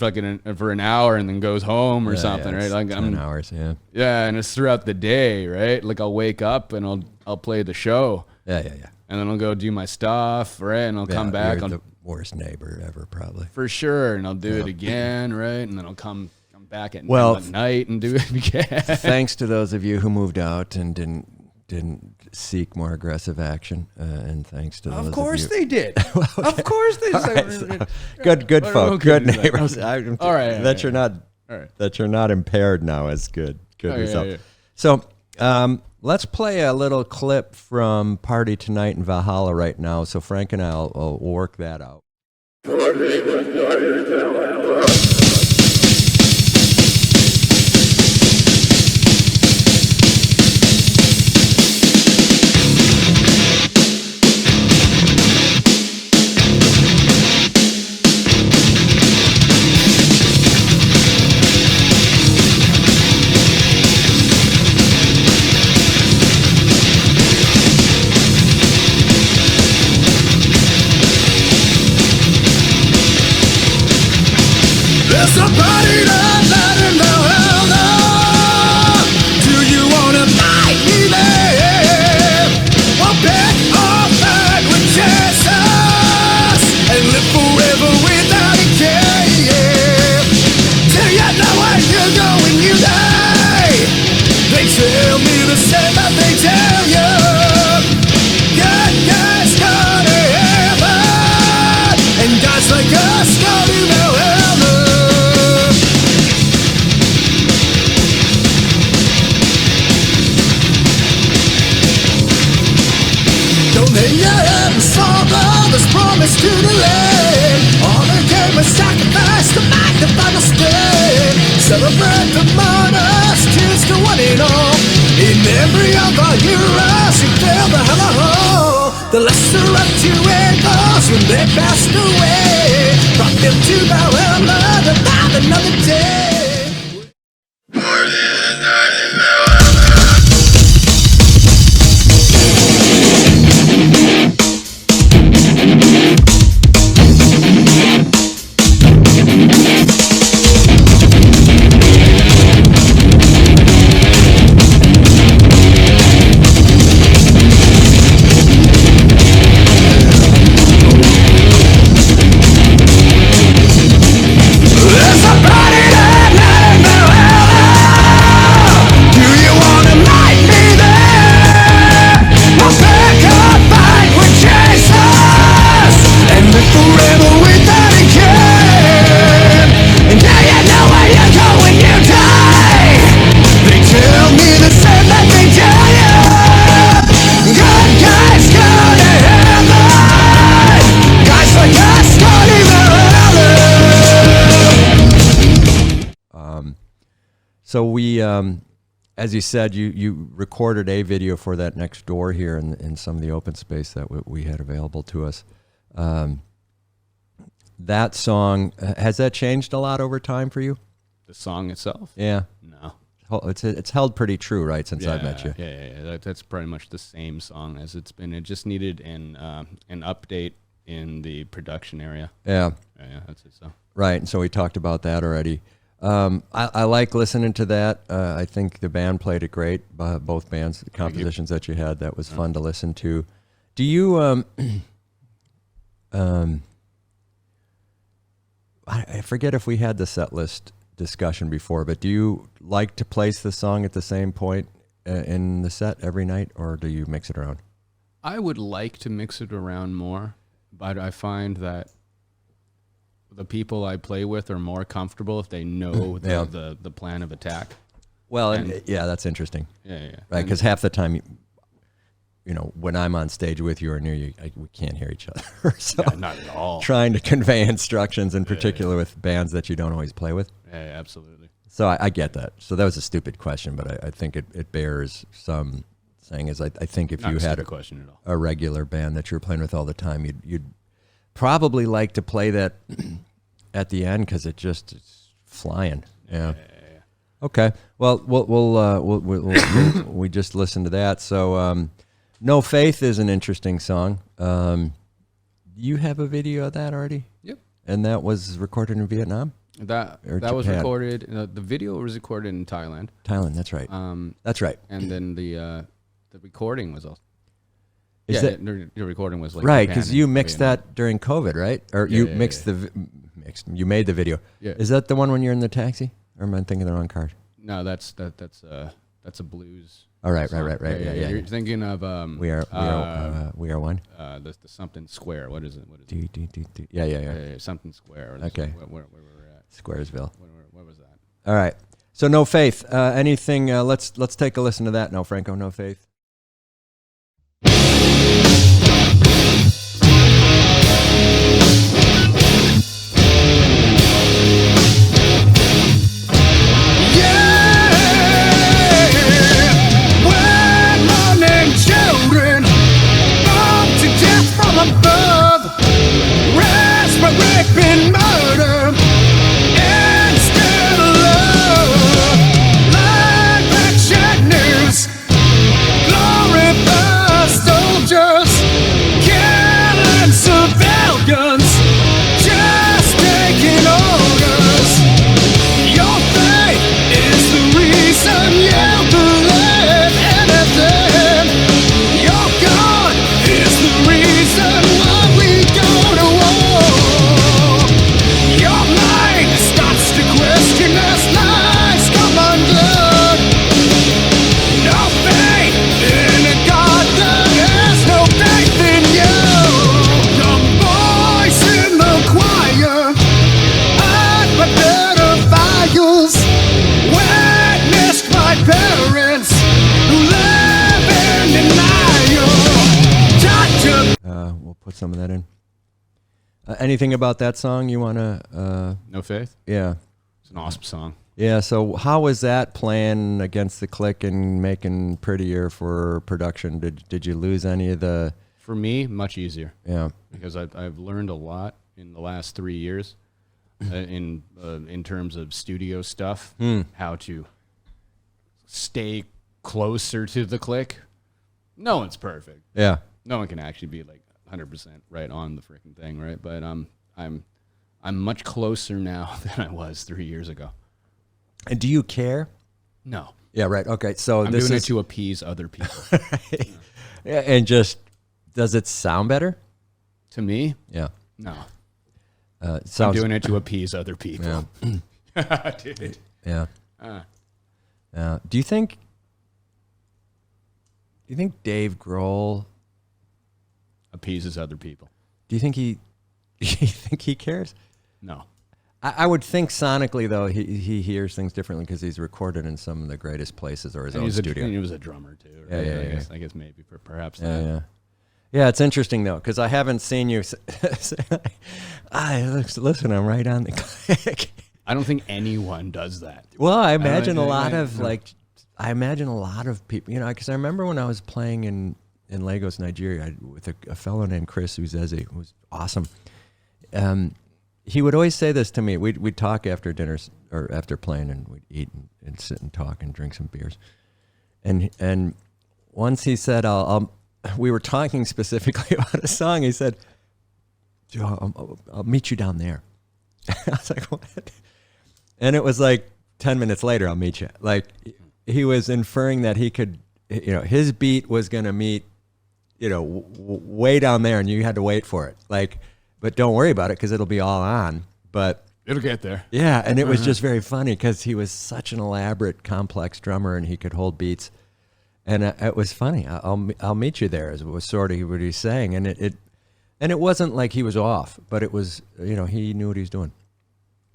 an hour and then goes home or something, right? It's Like 10 hours, yeah. yeah, and it's throughout the day, right? Like I'll wake up and I'll play the show, Yeah. and then I'll go do my stuff, right? And I'll come back. You're I'll, the worst neighbor ever, probably. for sure, and I'll do it again, right? And then I'll come back at Well, night and do it again. Thanks to those of you who moved out and didn't seek more aggressive action, and thanks to those Of course of you. they did. Of course they did. Good Oh, folk, okay, good okay. neighbors. All right, that you're not All right. that you're not impaired now is good. Good Oh, yeah, result. yeah. So let's play a little clip from Party Tonight in Valhalla right now. So Frank and I'll work that out. There's a party tonight in Valhalla. Do you wanna fight me there? We'll pick our fight with Jesus and live forever without a care. Do you know where you're going, you die? They tell me the same that they tell you. Good guys go to heaven, and guys like us go to Valhalla. Don't they have a song of this promise to the land? All they came was sacrifice to make the final stand. Celebrate the martyrs, cheers to one and all. In memory of our heroes who failed the hell hole. The lesser of 2 angels when they passed away. Brought them to Valhalla to find another day. There's a party tonight in Valhalla. Do you wanna meet me there? We'll pick a fight with Jesus and live forever without a care. And do you know where you go when you die? They tell me the same that they tell you. Good guys go to heaven. Guys like us go to Valhalla. So we, as you said, you recorded a video for that next door here in some of the open space that we had available to us. That song, has that changed a lot over time for you? The song itself? Yeah. No. It's held pretty true, right, since I've met you? Yeah. That's pretty much the same song as it's been. It just needed an update in the production area. Yeah. Yeah, that's it. So Right, and so we talked about that already. I like listening to that. I think the band played it great, both bands, the compositions that you had. That was fun to listen to. Do you, I forget if we had the set list discussion before, but do you like to place the song at the same point in the set every night, or do you mix it around? I would like to mix it around more, but I find that the people I play with are more comfortable if they know the plan of attack. Well, and that's interesting. Yeah. Right, because half the time, you know, when I'm on stage with you or near you, we can't hear each other. So not at all. Trying to convey instructions, in particular with bands that you don't always play with. Yeah, absolutely. So I get that. So that was a stupid question, but I think it bears some saying. Is I think if Not you a had stupid question at all. a regular band that you're playing with all the time, you'd probably like to play that at the end because it's flying. Yeah. Okay. Well, we just listened to that. So, No Faith is an interesting song. You have a video of that already? Yep. And that was recorded in Vietnam? That was recorded. The video was recorded in Thailand. Thailand, that's right. That's right. And then the recording was also. Is the recording was like right? Japan Because you and mixed Vietnam. that during COVID, right? Or you mixed you made the video. Yeah. Is that the one when you're in the taxi? Or am I thinking the wrong card? No, that's a blues. Oh, right. song. Yeah. You're thinking of We are one. the something square. What is it? Yeah. Something square. Okay. Where we're at? Squaresville. Where was that? All right. So No Faith. Anything? Let's take a listen to that now, Franco. No Faith. Raping murder instead of love. Live action news glorify soldiers killing civilians, just taking orders. Your faith is the reason you believe anything. Your God is the reason why we go to war. Your mind starts to question as lies come undone. No faith in a God, there is no faith in you. The voice in the choir, I'd better files, witnessed my parents who live in denial. We'll put some of that in. Anything about that song you want to? No Faith. Yeah. It's an awesome song. Yeah. So how was that playing against the click and making Prettier for production? Did you lose any of the? For me, much easier. Yeah. Because I've learned a lot in the last 3 years in terms of studio stuff, how to stay closer to the click. No one's perfect. Yeah. No one can actually be like 100% right on the freaking thing, right? But I'm much closer now than I was 3 years ago. And do you care? No. Yeah. Right. Okay. So I'm this doing is it to appease other people. yeah, and just does it sound better? To me, Yeah. no. It I'm sounds. doing it to appease other people. Yeah. Dude. Yeah. Uh, Do you think Dave Grohl? appeases other people. Do you think he? You think he cares? No. I would think sonically though he hears things differently because he's recorded in some of the greatest places or his And own he studio. was a drummer too. Right? Yeah. I guess maybe perhaps Yeah, that. yeah. Yeah, it's interesting though because I haven't seen you say, listen, I'm right on the click. I don't think anyone does that. Well, I imagine a think- lot I- of I imagine a lot of people, because I remember when I was playing in Lagos, Nigeria, with a fellow named Chris Uzeze, who was awesome. He would always say this to me. We'd talk after dinners or after playing, and we'd eat and sit and talk and drink some beers. And once he said, we were talking specifically about a song. He said, Joe, I'll meet you down there. I was like, what? And it was like 10 minutes later, I'll meet you. Like he was inferring that he could, his beat was going to meet, way down there and you had to wait for it. Like, but don't worry about it because it'll be all on. But It'll get there. yeah, and it was just very funny because he was such an elaborate, complex drummer and he could hold beats. And it was funny. I'll meet you there, was sort of what he's saying. And And it wasn't like he was off, but it was, he knew what he was doing.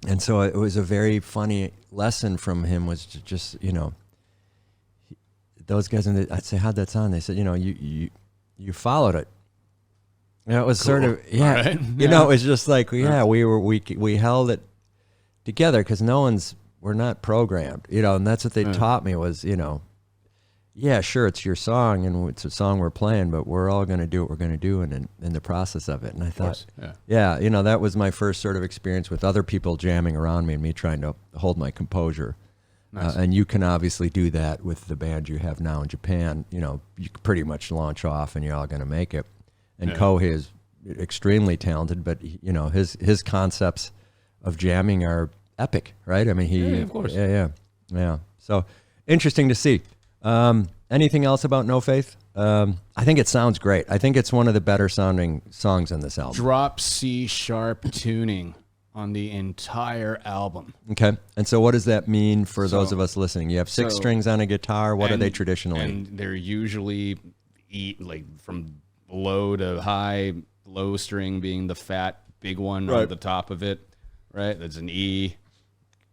And so it was a very funny lesson from him, was to just, those guys, I'd say, how'd that sound? They said, you followed it. It was sort of, Right. it was just like, we held it together because we're not programmed, and that's what they taught me was, sure, it's your song and it's a song we're playing, but we're all going to do what we're going to do in the process of it. And I thought, that was my first sort of experience with other people jamming around me and me trying to hold my composure. Nice. And you can obviously do that with the band you have now in Japan. You can pretty much launch off and you're all going to make it. And Kohei is extremely talented, but his concepts of jamming are epic, right? I mean, of course. Yeah. So interesting to see. Anything else about No Faith? I think it sounds great. I think it's one of the better sounding songs on this album. Drop C sharp tuning on the entire album. Okay. And so what does that mean for those of us listening? You have six strings on a guitar. What are they traditionally? And they're usually from low to high, low string being the fat big one on the top of it, right? That's an E,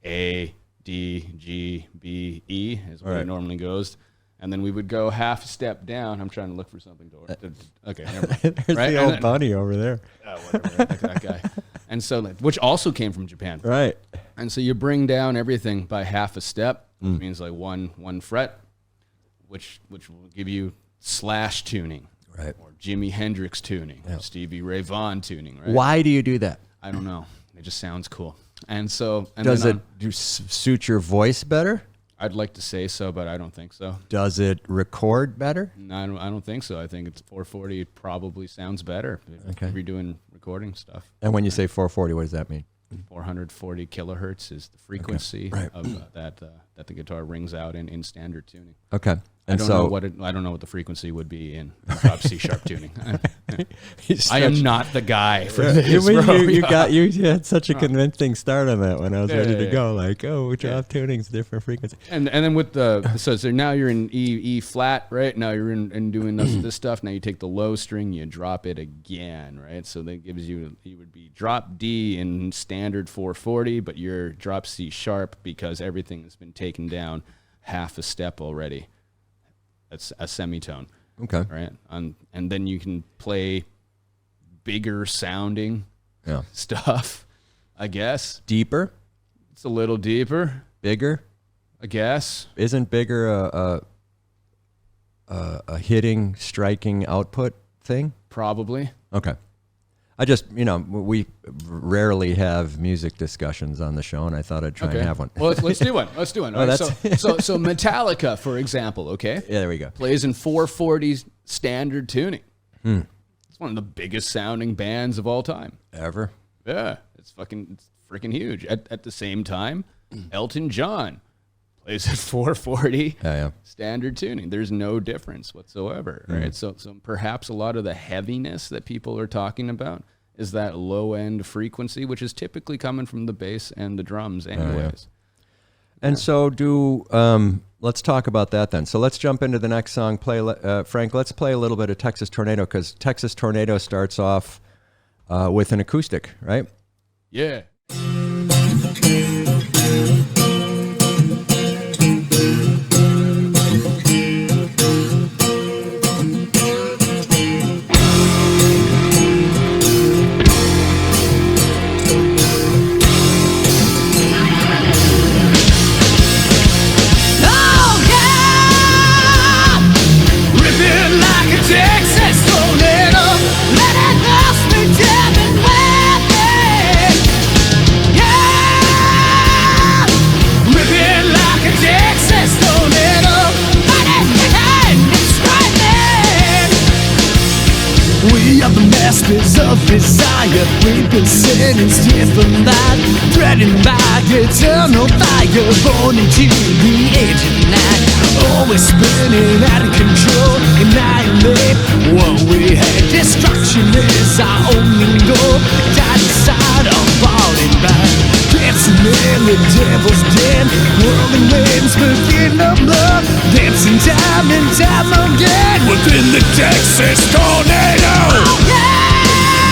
A, D, G, B, E is where it normally goes. And then we would go half a step down. I'm trying to look for something to okay, never mind. There's the old bunny over there. Whatever, that guy. And so, which also came from Japan. Right. And so you bring down everything by half a step, which means like one fret, which will give you slash tuning. Right. Or Jimi Hendrix tuning, or Stevie Ray Vaughan tuning, right? Why do you do that? I don't know. It just sounds cool. And so... Does it suit your voice better? I'd like to say so, but I don't think so. Does it record better? No, I don't think so. I think it's 440 probably sounds better if you're doing recording stuff. And when you say 440, what does that mean? 440 kilohertz is the frequency of that the guitar rings out in standard tuning. Okay. I don't know what the frequency would be in drop C sharp tuning. I am not the guy for this. You had such a convincing start on that when I was ready to go. Like, drop tuning's different frequency. And then with so now you're in E flat, right? Now you're in doing this stuff. Now you take the low string, you drop it again, right? So that gives you would be drop D in standard 440, but you're drop C sharp because everything has been taken down half a step already. That's a semitone. Okay. Right. And then you can play bigger sounding stuff, I guess. Deeper? It's a little deeper. Bigger? I guess. Isn't bigger a hitting, striking output thing? Probably. Okay. I just, we rarely have music discussions on the show, and I thought I'd try and have one. Well, let's do one. Let's do one. All right, so Metallica, for example, okay? Yeah, there we go. Plays in 440 standard tuning. It's one of the biggest sounding bands of all time. Ever? Yeah, it's freaking huge. At the same time, Elton John plays at 440 standard tuning. There's no difference whatsoever, right? So perhaps a lot of the heaviness that people are talking about is that low end frequency, which is typically coming from the bass and the drums anyways. And so let's talk about that then. So let's jump into the next song. Frank, let's play a little bit of Texas Tornado, because Texas Tornado starts off with an acoustic, right? Yeah. Texas tornado, let it dust me dead and wet. Yeah, rip it like a Texas tornado, let it hit and strike me. We are the masters of desire, reaping Satan's different light, threatened by eternal fire, born into the age of night. Always spinning out of control, annihilate what we had. Destruction is our only goal. Die inside of falling back. Dancing in the devil's den, whirling winds within the blood. Dancing time and time again within the Texas tornado. Oh, yeah!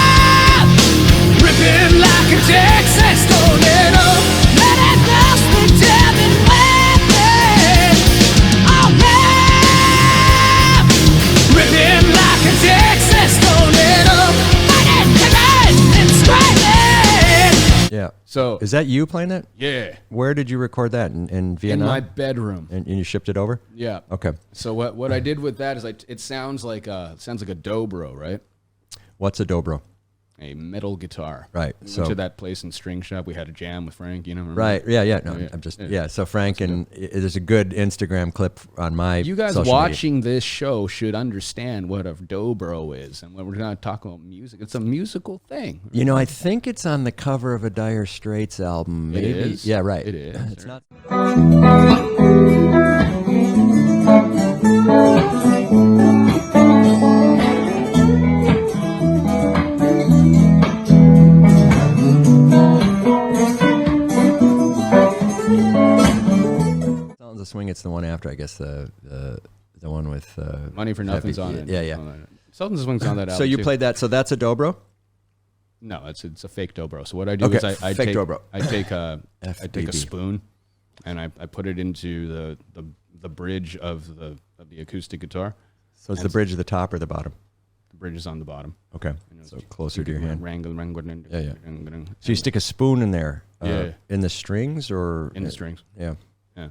Is that you playing that? Yeah. Where did you record that? In Vietnam? In my bedroom. And you shipped it over? Yeah. Okay. So what I did with that is it sounds like a dobro, right? What's a dobro? A metal guitar. Right. We went to that place in String Shop. We had a jam with Frank, remember? Right. Yeah. No, Yeah. I'm just So Frank there's a good Instagram clip on my. You guys social watching media. this show should understand what a dobro is, and when we're going to talk about music, it's a musical thing. I think it's on the cover of a Dire Straits album. Maybe. It is? Yeah. Right. It is. It's not. The Swing. It's the one after, I guess. The one with Money for Nothing's on it. Yeah. Sultan's Swing's on that album. So you too. played that. So that's a dobro. No, it's a fake dobro. So what I do is I fake take dobro. I take a FBB. spoon, and I put it into the bridge of the acoustic guitar. So is the bridge at the top or the bottom? The bridge is on the bottom. Okay. So closer to your hand. Yeah. So you stick a spoon in there. Yeah. In the strings or In the strings. Yeah. Yeah.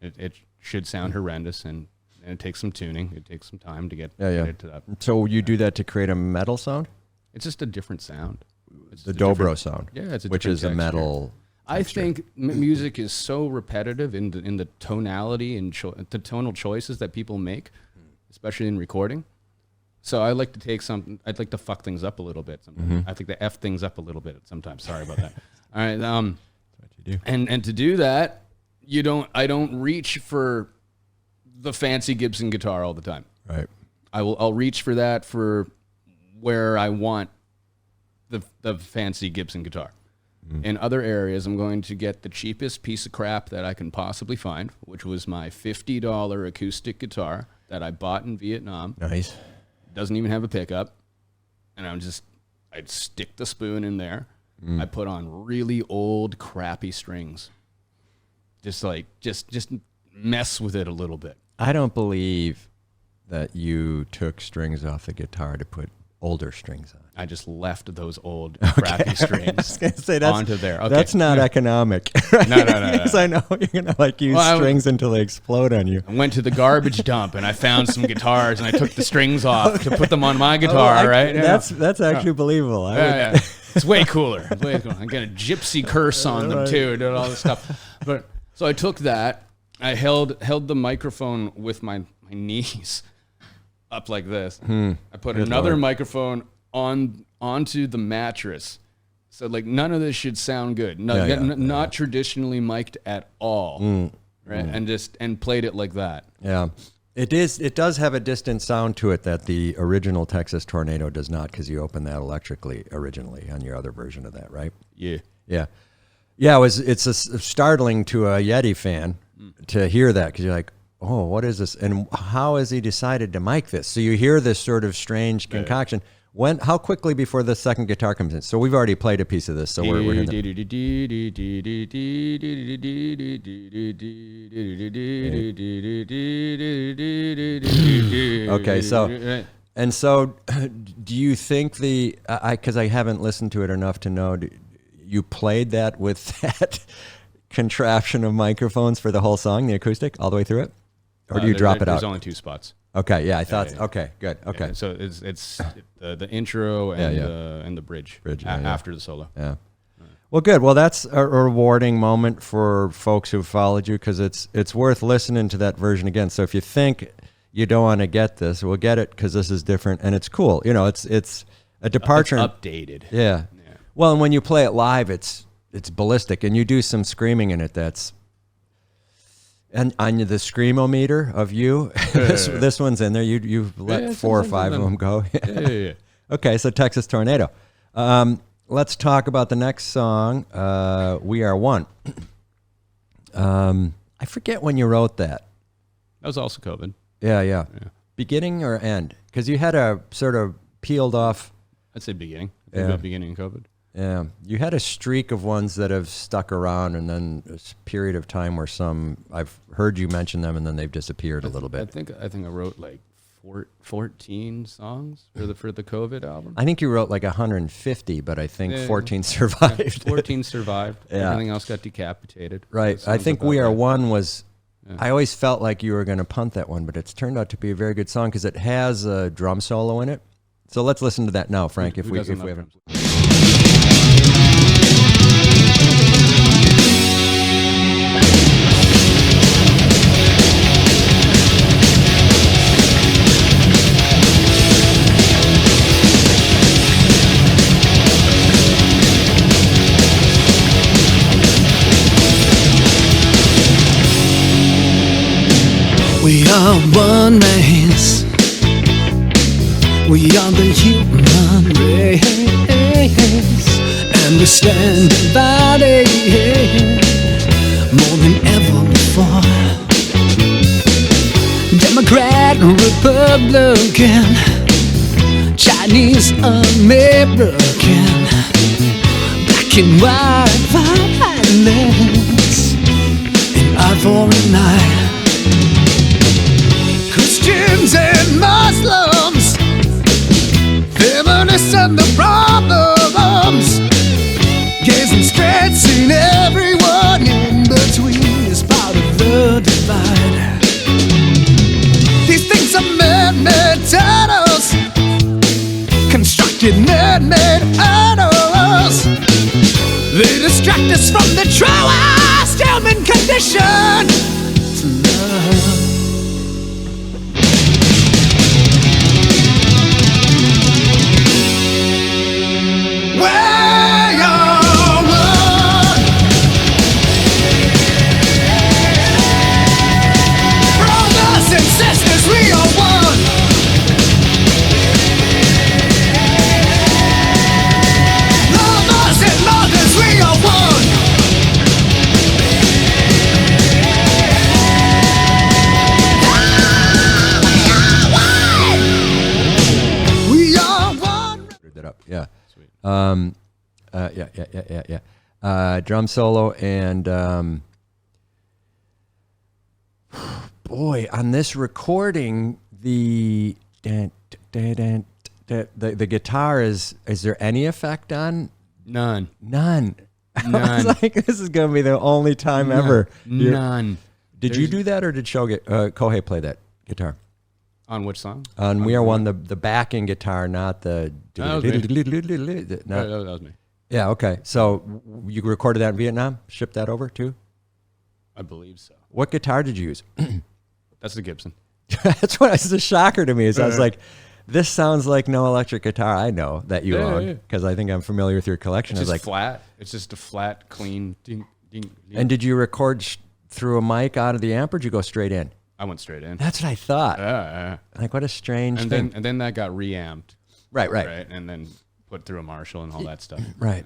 It should sound horrendous, and it takes some tuning. It takes some time to get it to that. So you do that to create a metal sound? It's just a different sound. It's The just a dobro different- sound. Yeah, it's a which different is a texture. metal. I think music is so repetitive in the tonality and the tonal choices that people make, especially in recording. So I like to take something. I'd like to fuck things up a little bit. Sometimes. I think to f things up a little bit sometimes. Sorry about that. All right. That's what you do. And to do that, I don't reach for the fancy Gibson guitar all the time. Right. I'll reach for that for where I want the fancy Gibson guitar. In other areas, I'm going to get the cheapest piece of crap that I can possibly find, which was my $50 acoustic guitar that I bought in Vietnam. Nice. Doesn't even have a pickup. And I'd stick the spoon in there. I put on really old, crappy strings. Just mess with it a little bit. I don't believe that you took strings off the guitar to put older strings on. I just left those old, crappy strings onto there. Okay. That's not economic. No. Because I know you're going to use strings until they explode on you. I went to the garbage dump and I found some guitars and I took the strings off to put them on my guitar, right? That's actually believable. Yeah. It's way cooler. Way cooler. I got a gypsy curse on them too, did all this stuff. But so I took that, I held the microphone with my knees up like this. I put another microphone onto the mattress. So like none of this should sound good. Not traditionally mic'd at all. Right? And played it like that. Yeah. It does have a distant sound to it that the original Texas Tornado does not, because you opened that electrically originally on your other version of that, right? Yeah. Yeah. Yeah, it's startling to a Yeti fan to hear that, because you're like, oh, what is this? And how has he decided to mic this? So you hear this sort of strange concoction. How quickly before the second guitar comes in? So we've already played a piece of this, so we're hearing Okay, so do you think because I haven't listened to it enough to know, you played that with that contraption of microphones for the whole song, the acoustic, all the way through it? Or do you drop it out? There's only 2 spots. Okay, yeah, I thought. Yeah. Okay, good. Okay, so it's the intro and the bridge after the solo. Yeah. Well, good. Well, that's a rewarding moment for folks who followed you, because it's worth listening to that version again. So if you think you don't want to get this, we'll get it, because this is different and it's cool. It's a departure. It's updated. Yeah. Well, and when you play it live, it's ballistic, and you do some screaming in it. That's. And on the screamometer of you, this one's in there. You've let 4 or 5 of them go. Yeah. Okay, so Texas Tornado. Let's talk about the next song, We Are One. I forget when you wrote that. That was also COVID. Yeah. Beginning or end? Because you had a sort of peeled off. I'd say beginning. About beginning of COVID. Yeah, you had a streak of ones that have stuck around, and then a period of time where I've heard you mention them, and then they've disappeared a little bit. I think I wrote like 14 songs for the COVID album. I think you wrote like 150, but I think 14 survived. 14 survived. Yeah. Everything else got decapitated. Right. That I sounds think about We Are right. One was. I always felt like you were going to punt that one, but it's turned out to be a very good song because it has a drum solo in it. So let's listen to that now, Frank. If we doesn't love haven't. drums? We are one race. We are the human race, and we stand divided more than ever before. Democrat, Republican, Chinese, American, black and white violence, an eye for an eye. Christians and Muslims, feminists and the problems, gays and straights and everyone in between is part of the divide. These things are man-made titles, constructed man-made idols. They distract us from the truest human condition, to love. Yeah. Sweet. Yeah. Drum solo and boy, on this recording, the guitar is there any effect on? None. I was like, this is gonna be the only time ever. None. Did you do that, or did Kohei play that guitar? On which song? On We Are One, the backing guitar, not the. That was me. Not- That was me. Yeah, okay. So you recorded that in Vietnam? Shipped that over too? I believe so. What guitar did you use? That's the Gibson. That's what was a shocker to me. Is I was like, this sounds like no electric guitar I know that you own, because I think I'm familiar with your collection. It's I was just like, flat. It's just a flat, clean ding, ding, ding. and did you record through a mic out of the amp, or did you go straight in? I went straight in. That's what I thought. Yeah. Like, what a strange And thing. then that got reamped. Right. And then put through a Marshall and all that stuff. Right.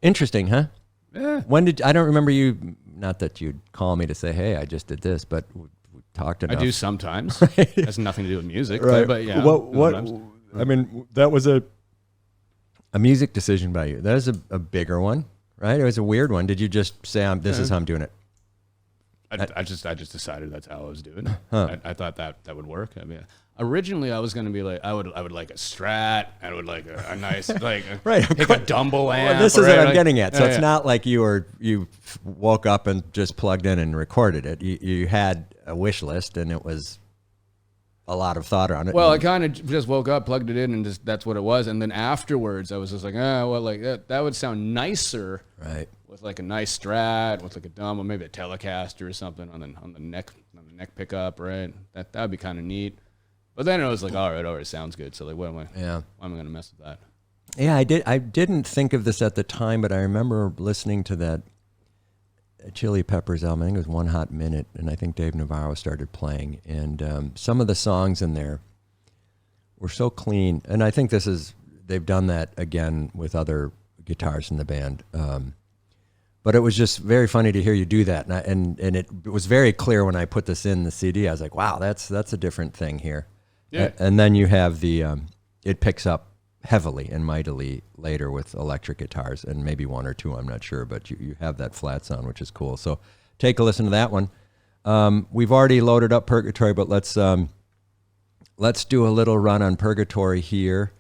Interesting, huh? Yeah. When did I don't remember you? Not that you'd call me to say, "Hey, I just did this," but we talked enough. I do sometimes. It has nothing to do with music. Right. But yeah. What? sometimes. I mean, that was a music decision by you. That was a bigger one, right? It was a weird one. Did you just say, "This is how I'm doing it"? I just decided that's how I was doing it. Huh. I thought that would work. I mean, originally I was gonna be like, I would like a Strat. I would like a nice like Right, take a Dumble amp. Well, this is right? what I'm Like- getting at. So Yeah, it's yeah. not like you woke up and just plugged in and recorded it. You had a wish list, and it was a lot of thought on it. Well, I kind of just woke up, plugged it in, and just that's what it was. And then afterwards, I was just like, like that would sound nicer right. with like a nice Strat, with like a Dumble, maybe a Telecaster or something on the neck pickup, right? That would be kind of neat. But then it was like, all right, sounds good. So like, why am I gonna mess with that? Yeah, I didn't think of this at the time, but I remember listening to that Chili Peppers album. I think it was One Hot Minute, and I think Dave Navarro started playing. And some of the songs in there were so clean. And I think they've done that again with other guitars in the band. But it was just very funny to hear you do that. And it was very clear when I put this in the CD. I was like, wow, that's a different thing here. Yeah. And then you have it picks up heavily and mightily later with electric guitars, and maybe one or two, I'm not sure, but you have that flat sound, which is cool. So take a listen to that one. We've already loaded up Purgatory, but let's let's do a little run on Purgatory here.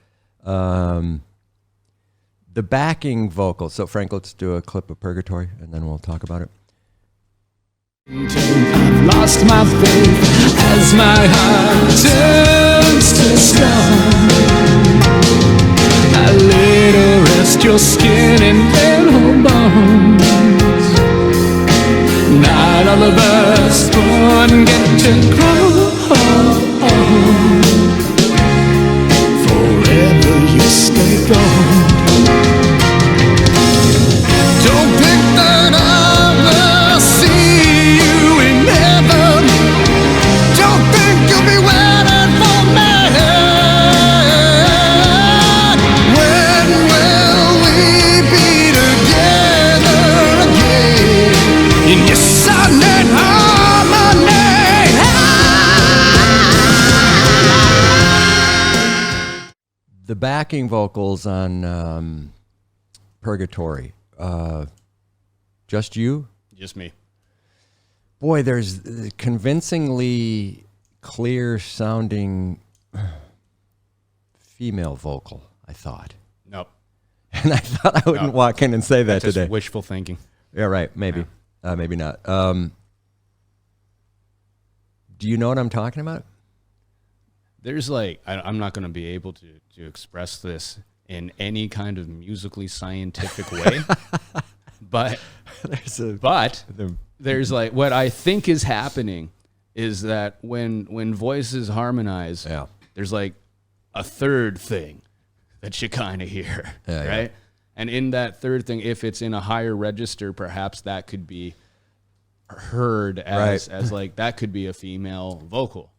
The backing vocals. So, Frank, let's do a clip of Purgatory, and then we'll talk about it. I've lost my faith as my heart turns to stone. A little rest your skin and little bones. Not all of us born get to grow. Forever you stay gone. Don't pick that I will see you in heaven. Don't think you'll be waiting for me. When will we be together again? In your sun and harmony. The backing vocals on Purgatory. Just you? Just me. Boy, there's convincingly clear sounding female vocal, I thought. Nope. And I thought I wouldn't walk in and say that That's today. just wishful thinking. Yeah, right. Maybe. Maybe not. Do you know what I'm talking about? There's like, I'm not going to be able to express this in any kind of musically scientific way, but there's like, what I think is happening is that when voices harmonize, there's like a third thing that you kind of hear, right? Yeah. And in that third thing, if it's in a higher register, perhaps that could be heard as like, that could be a female vocal.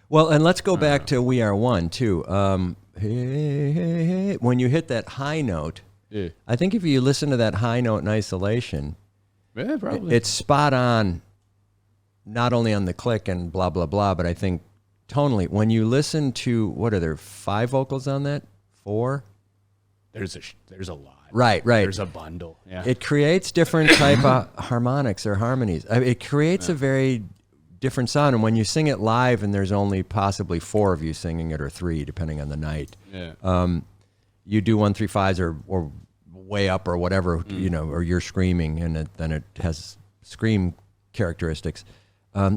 Well, and let's go back to We Are One, too. Hey, hey, hey. When you hit that high note, I think if you listen to that high note in isolation, probably. it's spot on, not only on the click and blah, blah, blah, but I think tonally. When you listen to, what are there, 5 vocals on that? 4? There's a lot. Right. There's a bundle. Yeah. It creates different type of harmonics or harmonies. I mean, it creates a very different sound, and when you sing it live and there's only possibly 4 of you singing it or 3 depending on the night, you do 1, 3, 5s or way up or whatever, or you're screaming, and then it has scream characteristics.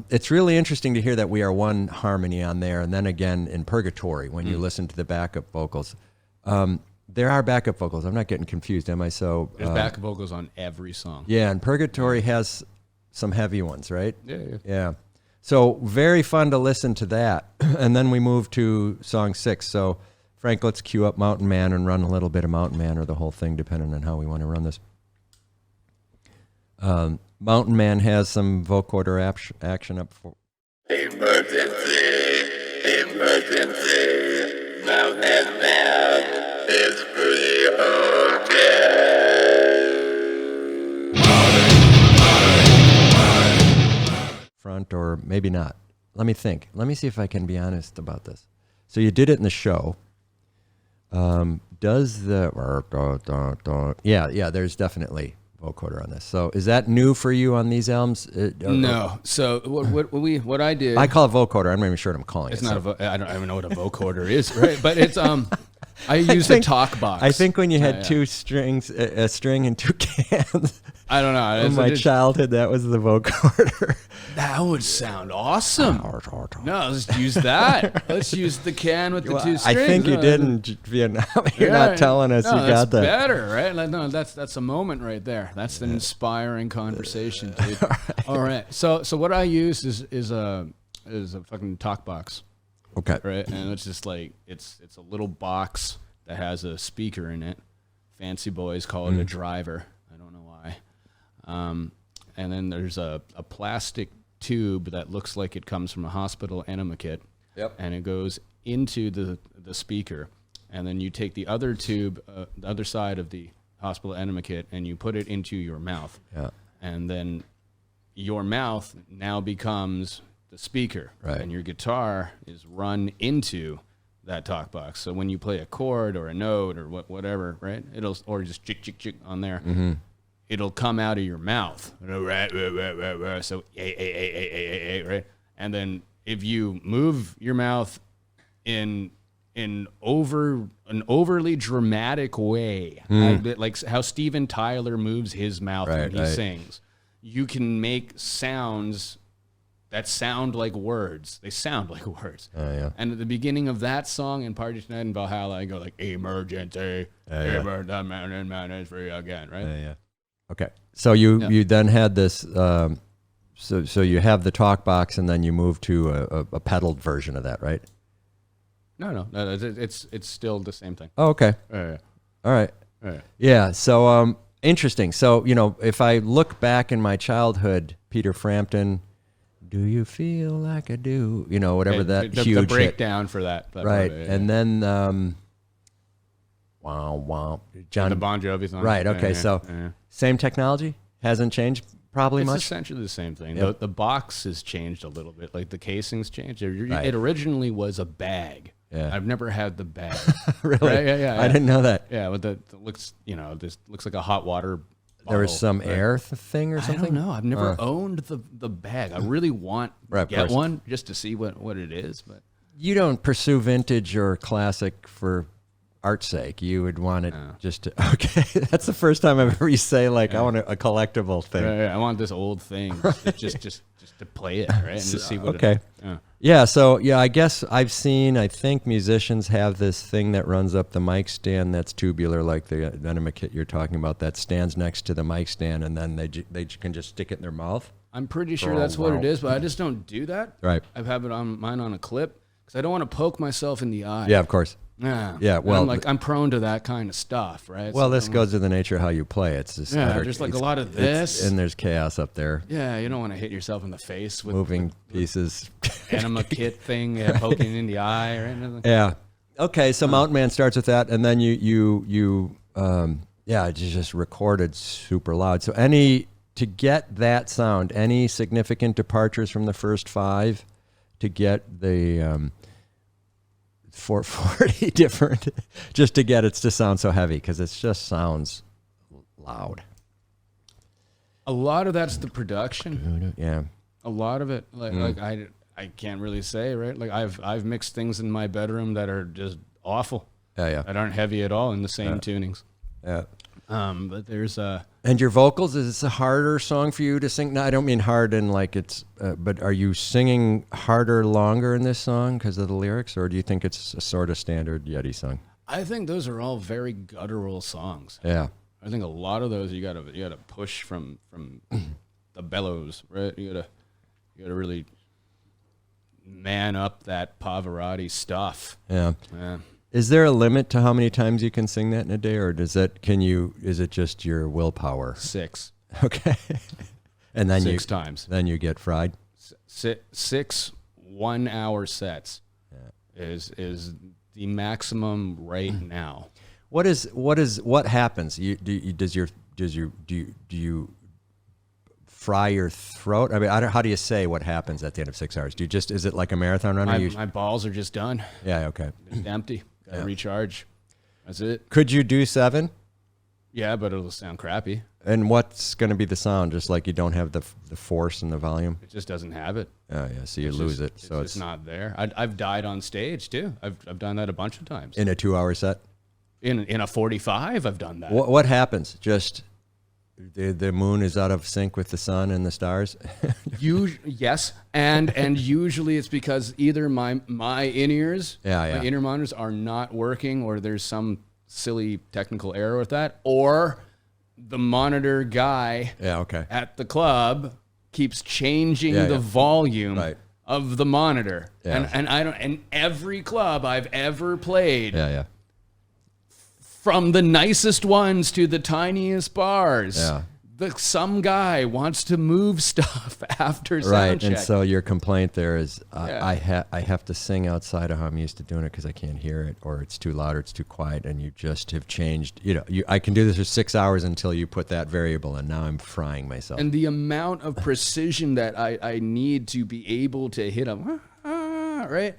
It's really interesting to hear that We Are One harmony on there, and then again in Purgatory when you listen to the backup vocals. There are backup vocals. I'm not getting confused, am I? So there's backup vocals on every song. Yeah, and Purgatory has some heavy ones, right? Yeah. So very fun to listen to that. And then we move to song 6. So, Frank, let's cue up Mountain Man and run a little bit of Mountain Man or the whole thing, depending on how we want to run this. Mountain Man has some vocoder action up for. Emergency, Mountain Man is pre-okay. Front or maybe not. Let me think. Let me see if I can be honest about this. So you did it in the show. Does the there's definitely vocoder on this. So is that new for you on these albums? No. So what I did, I call it vocoder. I'm not even sure what I'm calling it's it. not I don't even know what a vocoder is, right? But it's I used a talk box. I think when you had 2 strings, a string and 2 cans. I don't know. In my childhood, that was the vocoder. That would sound awesome. No, let's use that. Let's use the can with the 2 strings. I think you did in Vietnam. You're not telling us you got that. That's better, right? Like, no, that's a moment right there. That's an inspiring conversation, dude. All right. So what I use is a fucking talk box. Okay. Right, and it's just like it's a little box that has a speaker in it. Fancy boys call it a driver. I don't know why. And then there's a plastic tube that looks like it comes from a hospital enema kit. Yep. And it goes into the speaker, and then you take the other tube, the other side of the hospital enema kit, and you put it into your mouth. Yeah. And then your mouth now becomes the speaker, right, and your guitar is run into that talk box. So when you play a chord or a note or whatever, right, or just chick chick chick on there, it'll come out of your mouth. So right, and then if you move your mouth in an overly dramatic way, like how Steven Tyler moves his mouth when he sings. You can make sounds that sound like words. They sound like words. Yeah. And at the beginning of that song in Party Tonight in Valhalla, I go like, emergency, the man is free again, right? Yeah. Okay. So you then had this, so you have the talk box and then you move to a pedaled version of that, right? No, it's still the same thing. Oh, okay. Yeah. All right. Yeah. Yeah. So, interesting. So, if I look back in my childhood, Peter Frampton, do you feel like I do? Whatever that the huge breakdown for that right. part, And then, wow, John, the Bon Jovi song. right. Okay. Same technology hasn't changed probably It's much. essentially the same thing. Yep. The box has changed a little bit. Like the casing's changed. Right. It originally was a bag. Yeah. I've never had the bag. Really? Right? Yeah. I didn't know that. Yeah, but that looks, this looks like a hot water bottle. There was some air thing or something? I don't know. I've never owned the bag. I really want to get one just to see what it is. But you don't pursue vintage or classic for art's sake. You would want it just to, okay. That's the first time I've heard you say I want a collectible thing. I want this old thing just to play it, right? And to see what okay. Yeah, so I guess I think musicians have this thing that runs up the mic stand that's tubular, like the Enema kit you're talking about, that stands next to the mic stand, and then they can just stick it in their mouth. I'm pretty sure that's what it is, but I just don't do that. Right. I have it on mine on a clip because I don't want to poke myself in the eye. Yeah, of course. Yeah. Well, I'm prone to that kind of stuff, right? Well, this goes to the nature of how you play. It's just there's like a lot of this, and there's chaos up there. Yeah, you don't want to hit yourself in the face with moving pieces, Enema kit thing, poking in the eye or anything. Yeah. Okay, so Mountain Man starts with that, and then you just recorded super loud. So to get that sound, any significant departures from the first 5 to get the 440 different, just to get it to sound so heavy, because it just sounds loud. A lot of that's the production. Yeah. A lot of it, like I can't really say, right? Like I've mixed things in my bedroom that are just awful. Yeah. That aren't heavy at all in the same tunings. Yeah. But there's And your vocals, is this a harder song for you to sing? No, I don't mean hard in like it's, but are you singing harder, longer in this song because of the lyrics, or do you think it's a sort of standard Yeti song? I think those are all very guttural songs. Yeah. I think a lot of those you gotta push from the bellows, right? You gotta really man up that Pavarotti stuff. Yeah. Is there a limit to how many times you can sing that in a day, or is it just your willpower? 6. Okay. And then 6 times. Then you get fried. 6 1-hour sets is the maximum right now. What happens? Do you fry your throat? I mean, how do you say what happens at the end of 6 hours? Is it like a marathon run? My balls are just done. Yeah. Okay. It's empty. Gotta recharge. That's it. Could you do 7? Yeah, but it'll sound crappy. And what's going to be the sound? Just like you don't have the force and the volume? It just doesn't have it. Oh, yeah. So you lose it. So it's not there. I've died on stage too. I've done that a bunch of times. In a 2-hour set? In a 45, I've done that. What happens? Just the moon is out of sync with the sun and the stars? Yes, and usually it's because either my in-ears, my inner monitors are not working, or there's some silly technical error with that, or the monitor guy at the club keeps changing the volume of the monitor. And I don't, and every club I've ever played, from the nicest ones to the tiniest bars, some guy wants to move stuff after sound check. And so your complaint there is I have to sing outside of how I'm used to doing it because I can't hear it, or it's too loud or it's too quiet, and you just have changed. I can do this for 6 hours until you put that variable, and now I'm frying myself. And the amount of precision that I need to be able to hit them,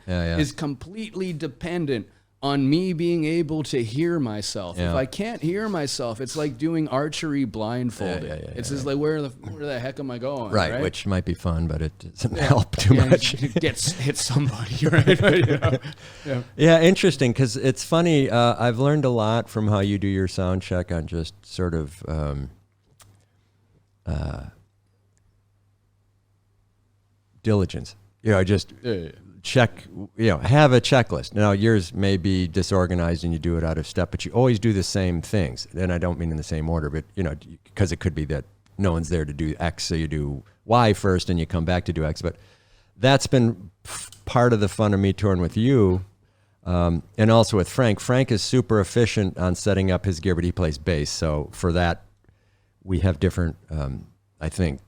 is completely dependent on me being able to hear myself. Yeah. If I can't hear myself, it's like doing archary blindfolded. It's just like, where the heck am I going? Right, which might be fun, but it doesn't help too much. Hit somebody, right? Yeah, interesting, because it's funny. I've learned a lot from how you do your sound check on just sort of diligence. Just check, have a checklist. Now, yours may be disorganized and you do it out of step, but you always do the same things. And I don't mean in the same order, but, because it could be that no one's there to do X, so you do Y first and you come back to do X. But that's been part of the fun of me touring with you, and also with Frank. Frank is super efficient on setting up his gear, but he plays bass. So for that, we have different, I think.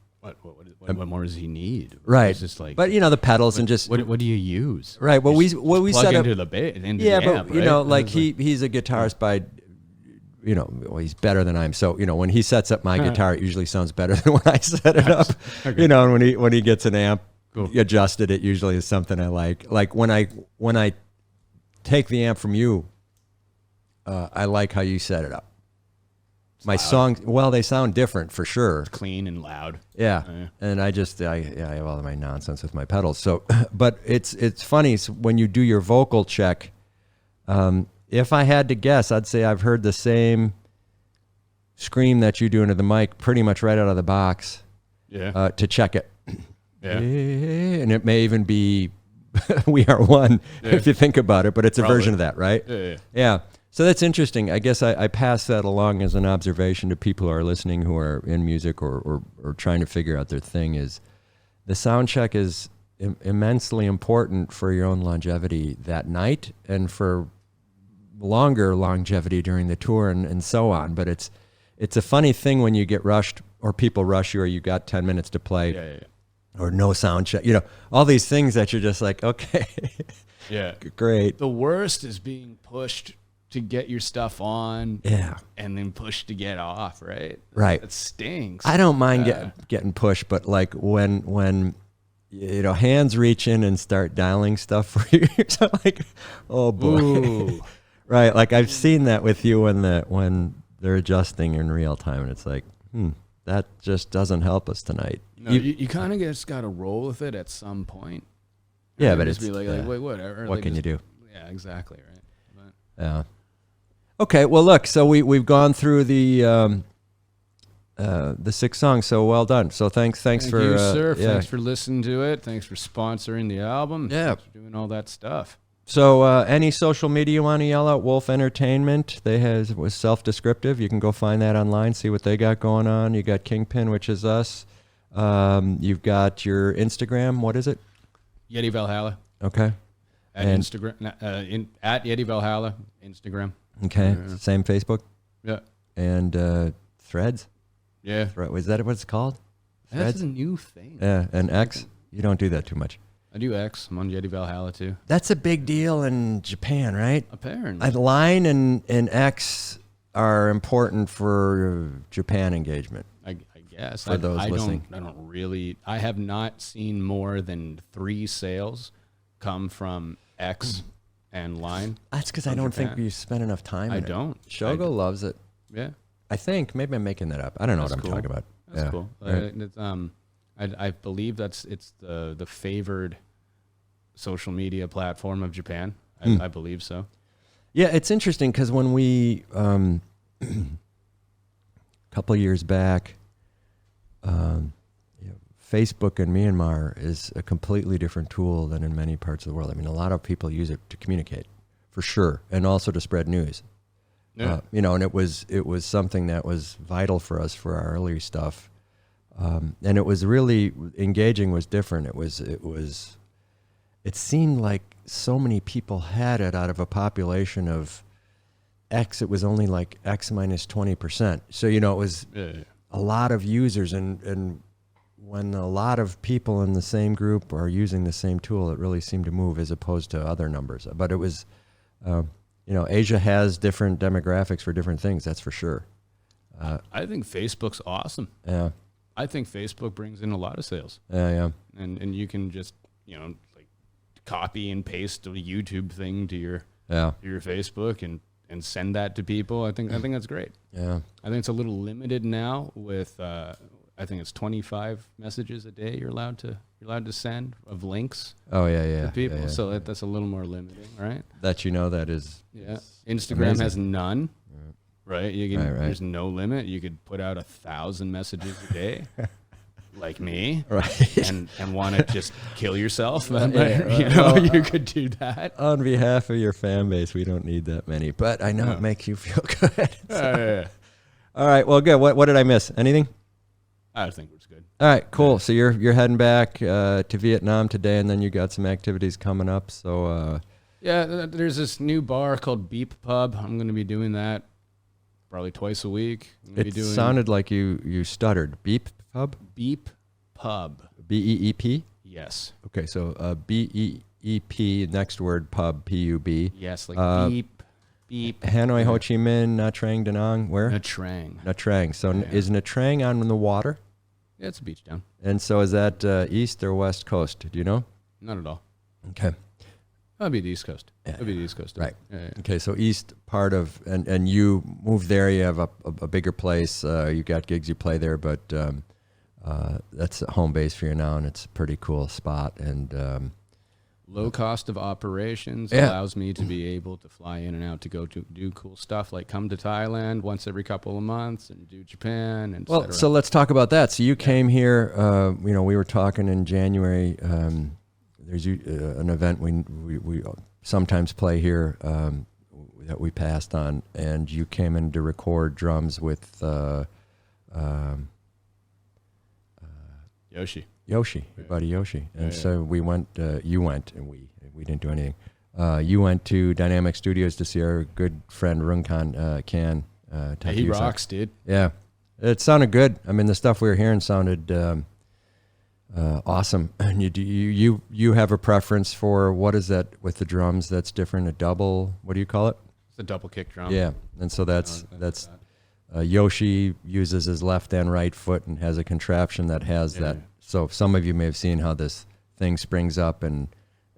What more does he need? Right. It's just like, but the pedals and just what do you use? right. Well, we plug set up into the bass. Yeah, the but amp, right? like he's a guitarist by, well, he's better than I am. So when he sets up my guitar, it usually sounds better than when I set it up. Okay. And when he gets an amp Cool. adjusted, it usually is something I like. Like when I take the amp from you, I like how you set it up. My songs, well, they sound different for sure. Clean and loud. Yeah. Yeah. And I have all of my nonsense with my pedals. So, but it's funny when you do your vocal check. If I had to guess, I'd say I've heard the same scream that you do into the mic pretty much right out of the box. Yeah. To check it. Yeah. And it may even be We Are One, if you think about it, but it's a version of that, right? Yeah. So that's interesting. I guess I pass that along as an observation to people who are listening, who are in music or trying to figure out their thing, is the sound check is immensely important for your own longevity that night and for longer longevity during the tour and so on. But it's a funny thing when you get rushed or people rush you or you got 10 minutes to play or no sound check. All these things that you're just like, okay, great. The worst is being pushed to get your stuff on, and then push to get off, right? Right. It stinks. I don't mind getting pushed, but like when hands reach in and start dialing stuff for you, you're like, oh boy. Ooh. Right. Like I've seen that with you when they're adjusting in real time, and it's like, that just doesn't help us tonight. No, you kind of just got to roll with it at some point. Yeah, but just it's be like, wait, whatever. What can you do? Yeah, exactly, right. But, Yeah. Okay, well, look, so we've gone through the 6 songs, so well done. So thanks Thank for you, sir. Thanks for listening to it. Thanks for sponsoring the album. Yeah. Thanks for doing all that stuff. So any social media you want to yell out? Wolf Entertainment, was self-descriptive. You can go find that online, see what they got going on. You got Kingpin, which is us. You've got your Instagram. What is it? Yeti Valhalla. Okay. At And- Instagram. At Yeti Valhalla. Instagram. Okay. Same Facebook Yeah. and Threads. Yeah. Was that what it's called? That's Threads. a new thing. Yeah, and X. You don't do that too much. I do X. I'm on Yeti Valhalla too. That's a big deal in Japan, right? Apparently. Line and X are important for Japan engagement. I guess. For those listening. I have not seen more than 3 sales come from X and Line. That's because I don't think you spend enough time in it. don't. Shogo loves it. Yeah. I think. Maybe I'm making that up. I don't know That's what I'm cool. talking about. That's Yeah. cool. Right. I believe it's the favored social media platform of Japan. I believe so. Yeah, it's interesting because when we, a couple of years back, Facebook in Myanmar is a completely different tool than in many parts of the world. I mean, a lot of people use it to communicate, for sure, and also to spread news. Yeah. And it was something that was vital for us for our early stuff, and it was really engaging. Was different. It seemed like so many people had it out of a population of X. It was only like X minus 20%. So it was a lot of users, and when a lot of people in the same group are using the same tool, it really seemed to move as opposed to other numbers. But it was, Asia has different demographics for different things. That's for sure. I think Facebook's awesome. Yeah. I think Facebook brings in a lot of sales. Yeah. And you can just, like copy and paste a YouTube thing to your Yeah. through your Facebook and send that to people. I think that's great. Yeah. I think it's a little limited now with I think it's 25 messages a day you're allowed to send of links Oh yeah. to people. Yeah, yeah. So that's a little more limiting, right? That that is. Yeah. Instagram amazing. has none. Right? You can Right. there's no limit. You could put out 1,000 messages a day. Like me, Right. and want to just kill yourself, Yeah, you know, you could do that. On behalf of your fan base, we don't need that many, but I know it makes you feel good. Yeah. All right. Well, good. What did I miss? Anything? I think it was good. All right. Cool. So you're heading back to Vietnam today, and then you got some activities coming up. So Yeah, there's this new bar called Beep Pub. I'm going to be doing that probably twice a week. I'm gonna it be doing sounded like you stuttered. Beep Pub. Beep Pub. BEEP. Yes. Okay. So BEEP. Next word pub. PUB. Yes, like beep. Hanoi, Ho Chi Minh, Nha Trang, Da Nang. Where? Nha Trang. Nha Trang. So is Nha Trang on the water? Yeah, it's a beach town. And so is that east or west coast? Do you know? Not at all. Okay. That'd be the East Coast. Yeah. That'd be the East Coast. Right. Yeah. Okay. So east part of, and you moved there. You have a bigger place. You got gigs. You play there, but that's a home base for you now, and it's a pretty cool spot. And Low cost of operations Yeah. allows me to be able to fly in and out to go to do cool stuff, like come to Thailand once every couple of months and do Japan and well, so let's talk about that. So you came here. We were talking in January. There's an event we sometimes play here that we passed on, and you came in to record drums with Yoshi. Yoshi, your buddy Yoshi. And Yeah, so we went, you went, and we didn't do anything. You went to Dynamic Studios to see our good friend Runkan Can. He rocks, dude. Yeah. It sounded good. I mean, the stuff we were hearing sounded awesome. And you have a preference for, what is that with the drums that's different? A double, what do you call it? It's a double kick drum. Yeah. And so that's Yoshi uses his left and right foot and has a contraption that has that. So some of you may have seen how this thing springs up and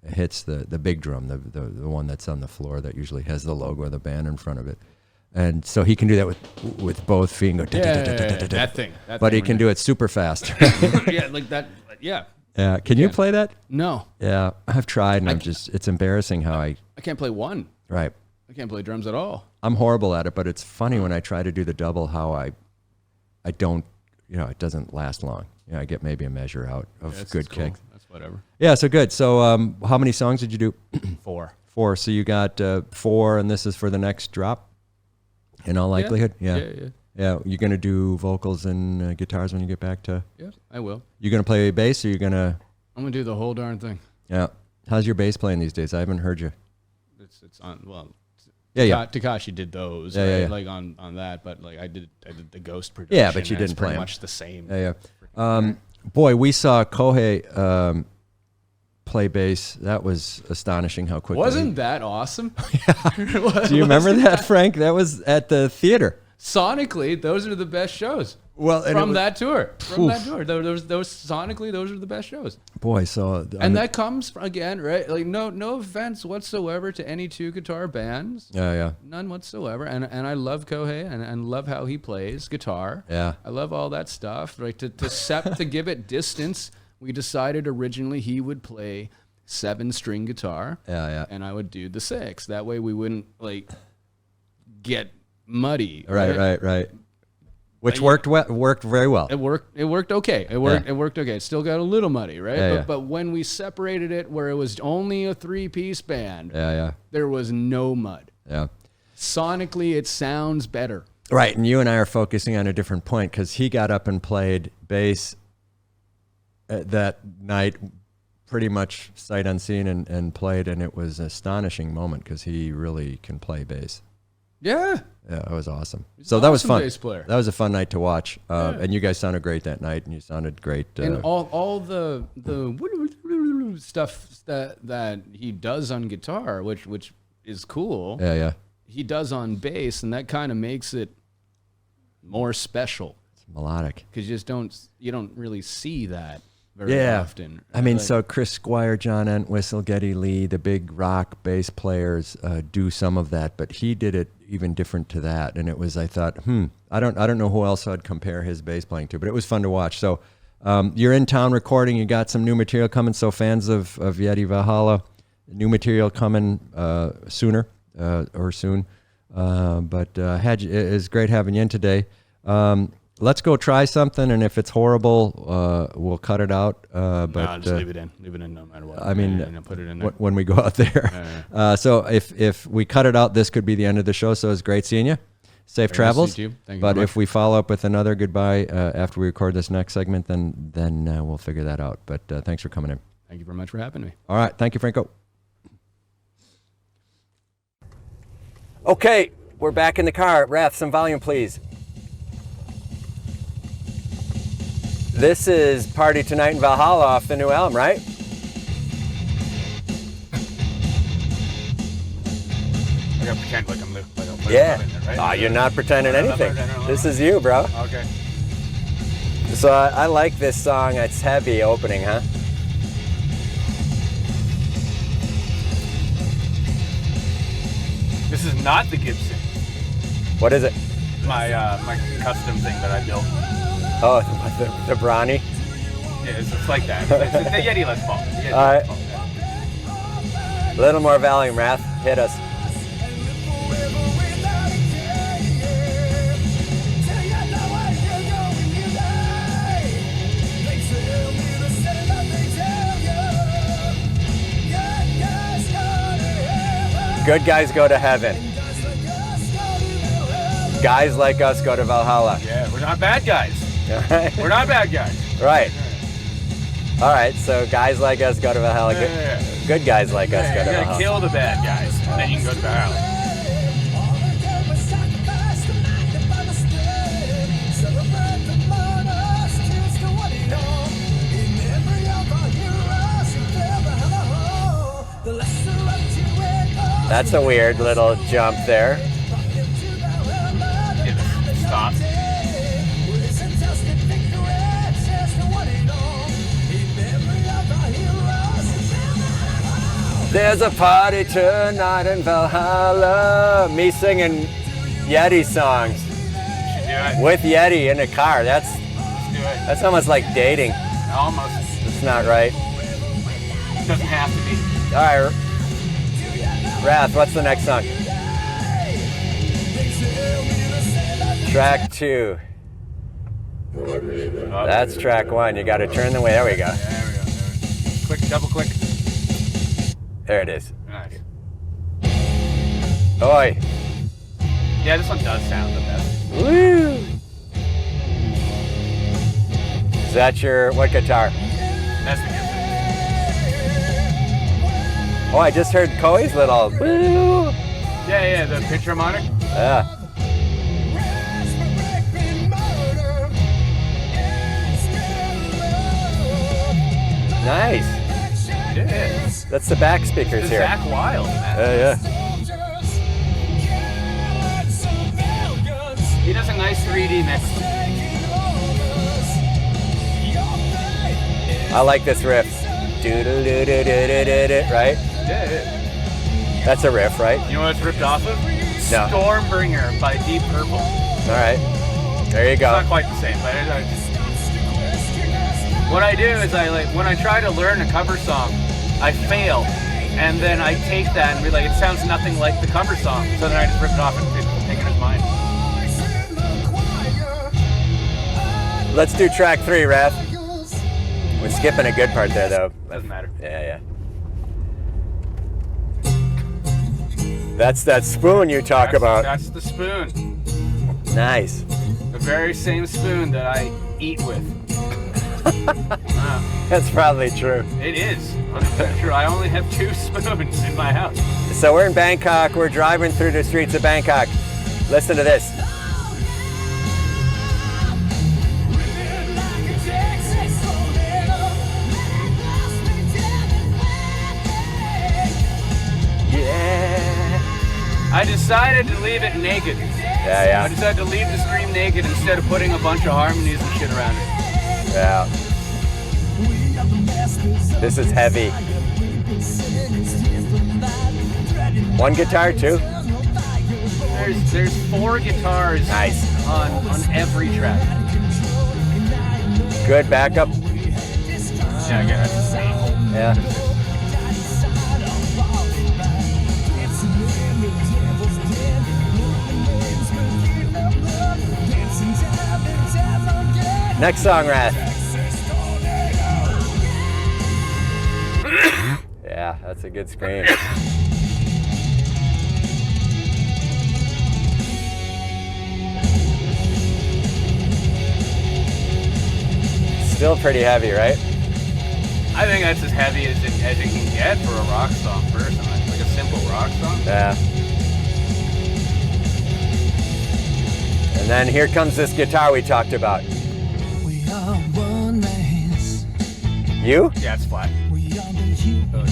hits the big drum, the one that's on the floor that usually has the logo of the band in front of it. And so he can do that with both feet and go that thing. but he can do it super fast. Yeah, like that. Yeah. Yeah. Can you play that? No, Yeah, I've tried, and it's embarrassing how I can't play one. right. I can't play drums at all. I'm horrible at it, but it's funny when I try to do the double how I don't, it doesn't last long. I get maybe a measure out of That's good cool. kicks. That's whatever. Yeah, so good. So how many songs did you do? 4. 4. So you got 4, and this is for the next drop in all likelihood? Yeah. Yeah, you're going to do vocals and guitars when you get back to... Yeah, I will. You going to play bass, or you going to... I'm gonna do the whole darn thing. Yeah. How's your bass playing these days? I haven't heard you. It's on. Well, Yeah. Takashi did those, Yeah, right? yeah. Like on that, but like I did the Ghost production. Yeah, but you and it's didn't play pretty 'em. much the same. Yeah. Boy, we saw Kohei play bass. That was astonishing how quickly. Wasn't that awesome? Do you remember that, Frank? That was at the theater. Sonically, those are the best shows. Well, From that tour. Those sonically, those are the best shows. Boy, so And that comes again, right? Like no offense whatsoever to any 2 guitar bands. yeah. None whatsoever. And I love Kohei and love how he plays guitar. Yeah. I love all that stuff. Right. To give it distance, we decided originally he would play 7-string guitar. Yeah. And I would do the 6. That way we wouldn't like get muddy. Right. Which worked very well. It worked okay. It worked okay. It still got a little muddy, right? Yeah, But when we separated it where it was only a 3-piece band, Yeah. there was no mud. Yeah. Sonically, it sounds better. Right, and you and I are focusing on a different point because he got up and played bass that night, pretty much sight unseen, and played, and it was an astonishing moment because he really can play bass. Yeah. Yeah, it was awesome. He's So an that was awesome fun. bass player. That was a fun night to watch, and you guys sounded great that night, and you sounded great. And all the stuff that he does on guitar, which is cool. Yeah. He does on bass, and that kind of makes it more special It's melodic. because you don't really see that very often. I mean, Like, so Chris Squire, John Entwistle, Geddy Lee, the big rock bass players do some of that, but he did it even different to that. And it was, I thought, I don't know who else I'd compare his bass playing to, but it was fun to watch. So you're in town recording, you got some new material coming. So fans of Yeti Valhalla, new material coming sooner or soon. But it's great having you in today. Let's go try something, and if it's horrible, we'll cut it out. But no, just leave it in. Leave it in no matter what. I mean, put it in there. when we go out there. So if we cut it out, this could be the end of the show. So it's great seeing you. Safe travels. Thank you But very if we follow up with another goodbye after we record this next segment, then we'll figure that out. But thanks for coming in. Thank you very much for having me. All right. Thank you, Franco. Okay, we're back in the car. Rath, some volume, please. This is Party Tonight in Valhalla off the new album, right? I gotta pretend like I'm Yeah. in there, right? You're not pretending anything. This is you, bro. Okay. So I like this song. It's heavy opening, huh? This is not the Gibson. What is it? My custom thing that I built. Oh, the Brawny. Yeah, it's like that. It's the Yeti Les Paul. The Yeti All right. Les Paul, yeah. A little more volume, Rath. Hit us. Good guys go to heaven. Guys like us go to Valhalla. Yeah, we're not bad guys. Right. We're not bad guys. Right. All right, so guys like us go to Valhalla. Yeah. Good guys like us Yeah, go you to gotta Valhalla. kill the bad guys, and then you can go to Valhalla. That's a weird little jump there. Stop. There's a party tonight in Valhalla. Me singing Yeti songs Should do it. with Yeti in a car. Let's do it. That's almost like dating. Almost. It's not right. Doesn't have to be. All right, Rath, what's the next song? Track 2. Oh, That's track 1. You got to turn the way. There we go. There we go. There we go. Click, double click. There it is. Nice. Oi. Yeah, this one does sound the best. Woo. Is that your, what guitar? That's the Gibson. Oh, I just heard Coey's little woo. Yeah, the pitch harmonic. Yeah. Nice. Yeah. That's the back speakers It's here. Zach Wild, man. Yeah. He does a nice 3D mix. I like this riff. Do-do-do-do-do-do-do, right? Yeah. That's a riff, right? You know what it's ripped off of? No. Stormbringer by Deep Purple. All right. There you It's go. not quite the same, but what I do is when I try to learn a cover song, I fail, and then I take that and be like, it sounds nothing like the cover song. So then I just rip it off and take it as mine. Let's do track 3, Rath. We're skipping a good part there, though. Doesn't matter. Yeah. That's that spoon you talk about. That's the spoon. Nice. The very same spoon that I eat with. Wow. That's probably true. It is. 100% true. I only have 2 spoons in my house. So we're in Bangkok. We're driving through the streets of Bangkok. Listen to this. Yeah. I decided to leave it naked. Yeah. I decided to leave the stream naked instead of putting a bunch of harmonies and shit around it. Yeah. This is heavy. One guitar too? There's 4 guitars Nice. on every track. Good backup. Yeah, I guess. Yeah. Next song, Wrath. Yeah, that's a good scream. Still pretty heavy, right? I think that's as heavy as it can get for a rock song, personally. Like a simple rock song. Yeah. And then here comes this guitar we talked about. We are one race. You? Yeah, it's flat. We are the human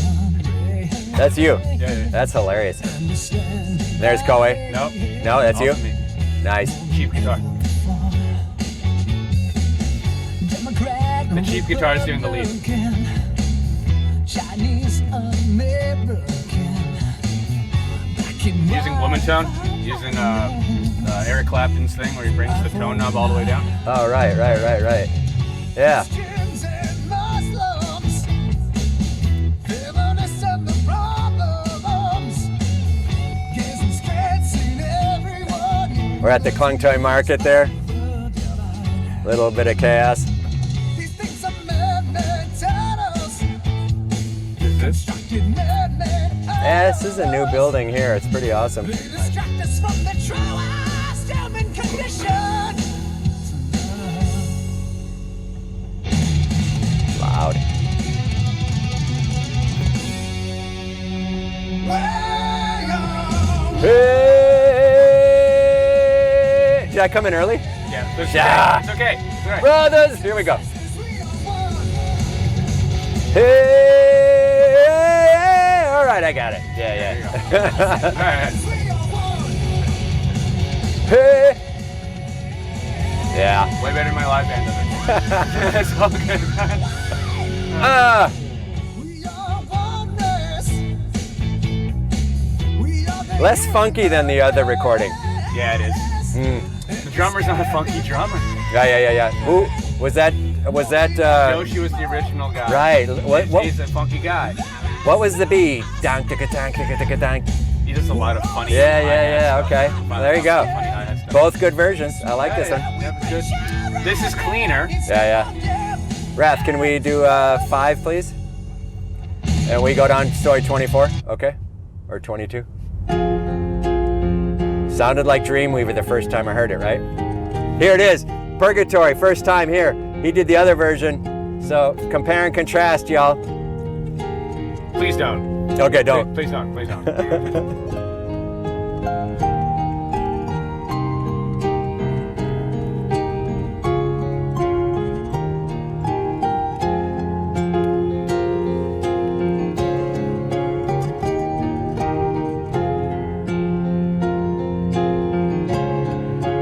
race. That's you. Yeah. That's hilarious. Understand There's Koei. Nope. No, that's you? Also me. Nice. Cheap guitar. Democrat, The cheap guitar is doing the lead. Republican, Chinese American. Black and Using woman tone. Using Eric Clapton's thing where he brings the tone knob all the way down. Oh, right. Yeah. Christians and Muslims, feminists and the problems. Gays and straights and everyone. We're at the Kung Toy Market there. Little bit of chaos. These things are man-made tunnels, Is this? constructed man-made Yeah, this is a new building here. It's pretty awesome. They distract us from the truest human condition. Loud. Hey! Did I come in early? Yeah. It's Yeah. okay. It's okay. It's all right. Brothers, here we go. Hey! All right, I got it. Yeah. All right. Hey! Yeah. Way better than my live band of it. It's all good. Ah. Less funky than the other recording. Yeah, it is. The drummer's not a funky drummer. Yeah. Who was that? Yoshi was the original guy. Right. What He's a funky guy. was the beat? Dunk, ticka, dunk, ticka, ticka, dunk. He does a lot of funny. Yeah. Okay. There you go. Funny hi-hat stuff. Both good versions. I like this one. Yeah, good. This is cleaner. Yeah. Wrath, can we do 5, please? And we go down to story 24, okay? Or 22? Sounded like Dreamweaver the first time I heard it, right? Here it is, Purgatory, first time here. He did the other version, so compare and contrast, y'all. Please don't. Okay, don't. Please don't. Please don't.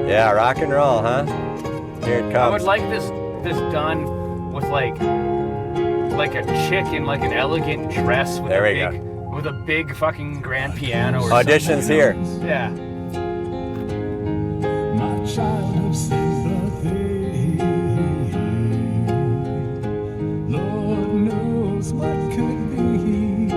Yeah, rock and roll, huh? Here it comes. I would like this done with like a chick in like an elegant dress with There a we go. big with a big fucking grand piano or Auditions something. here. Yeah. My child of sympathy, Lord knows what could be.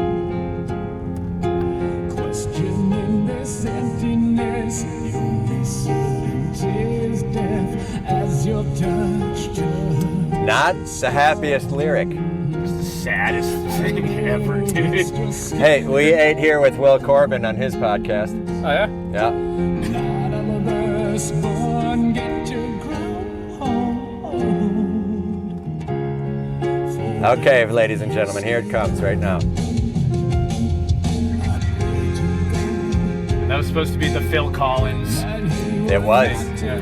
Questioning this emptiness, the only certainty is death as your touch just. Not the happiest lyric. It's the saddest thing ever, dude. Hey, we ate here with Will Corbin on his podcast. Oh yeah? Yeah. Not all of us born get to grow. Okay, ladies and gentlemen, here it comes right now. That was supposed to be the Phil Collins. It was. Yeah.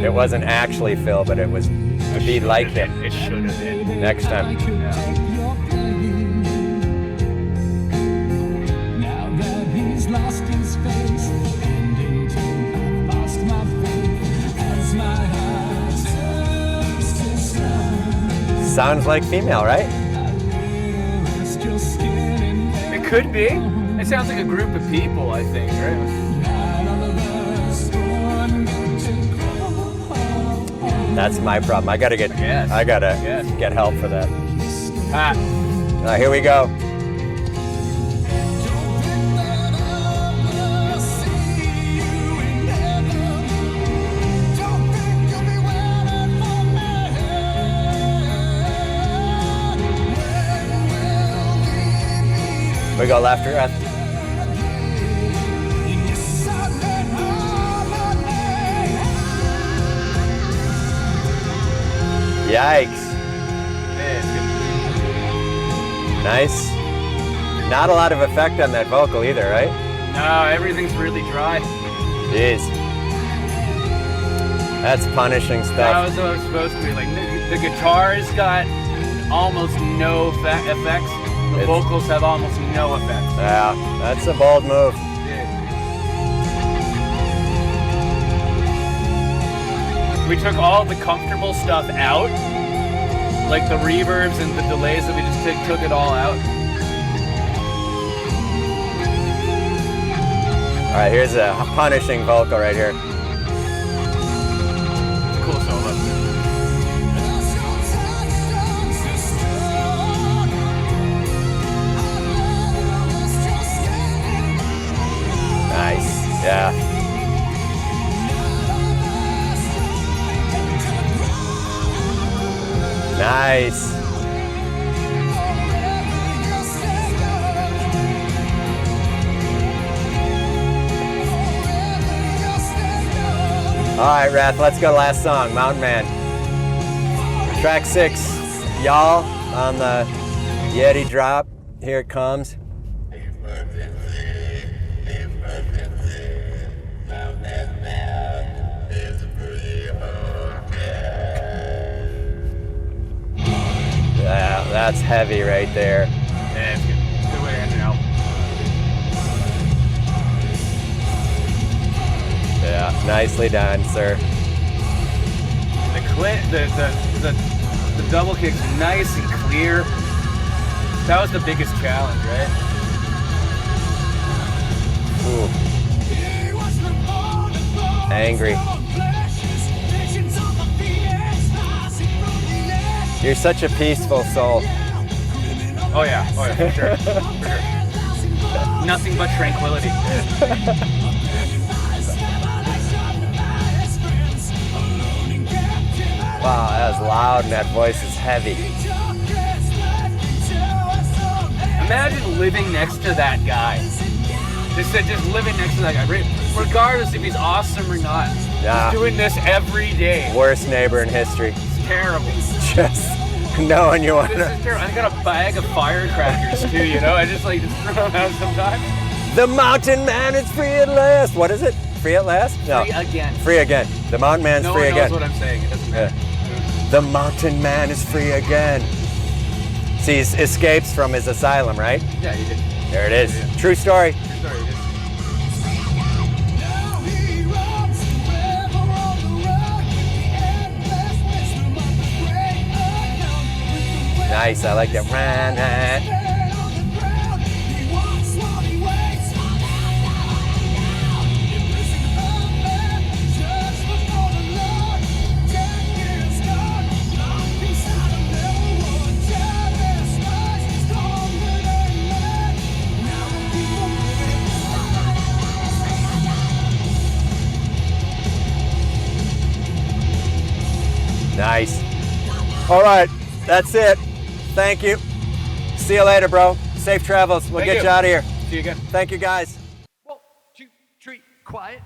It wasn't actually Phil, but it was to be like him It should have been. next time. Now that he's lost his face, and in turn I've lost my faith as my heart turns to stone. Sounds like female, right? It could be. It sounds like a group of people, I think, right? That's my problem. I gotta get help for that. Here we go. We go left or right? Yikes. Nice. Not a lot of effect on that vocal either, right? No, everything's really dry. Jeez. That's punishing stuff. That was what it was supposed to be. Like, the guitar's got almost no effects. The vocals have almost no effects. Yeah, that's a bold move. We took all the comfortable stuff out, like the reverbs and the delays that we just took it all out. All right, here's a punishing vocal right here. Cool solo. Nice, yeah. Nice. All right, Wrath, let's go last song, Mountain Man. Track 6, Y'all on the Yeti drop. Here it comes. Yeah, that's heavy right there. Yeah, it's good. Good way to end it out. Yeah, nicely done, sir. The double kick's nice and clear. That was the biggest challenge, right? Ooh. Angry. You're such a peaceful soul. Oh yeah, for sure. For sure. Nothing but tranquility. Wow, that was loud and that voice is heavy. Imagine living next to that guy. Just living next to that guy, regardless if he's awesome or not. Yeah. Just doing this every day. Worst neighbor in history. It's terrible. Just knowing you want This is terrible. I got a bag of firecrackers too, you know? I just throw them out sometimes. The Mountain Man is free at last. What is it? Free at last? No. Free again. Free again. The Mountain Man's No free one knows again. what I'm saying. It doesn't matter. The Mountain Man is free again. See, he escapes from his asylum, right? Yeah, you did. There it is. Yeah. True story. True story, you did. Nice. I like that. Nice. All right. That's it. Thank you. See you later, bro. Safe travels. We'll Thank get you. you out of here. See you again. Thank you, guys. 1, 2, 3, quiet.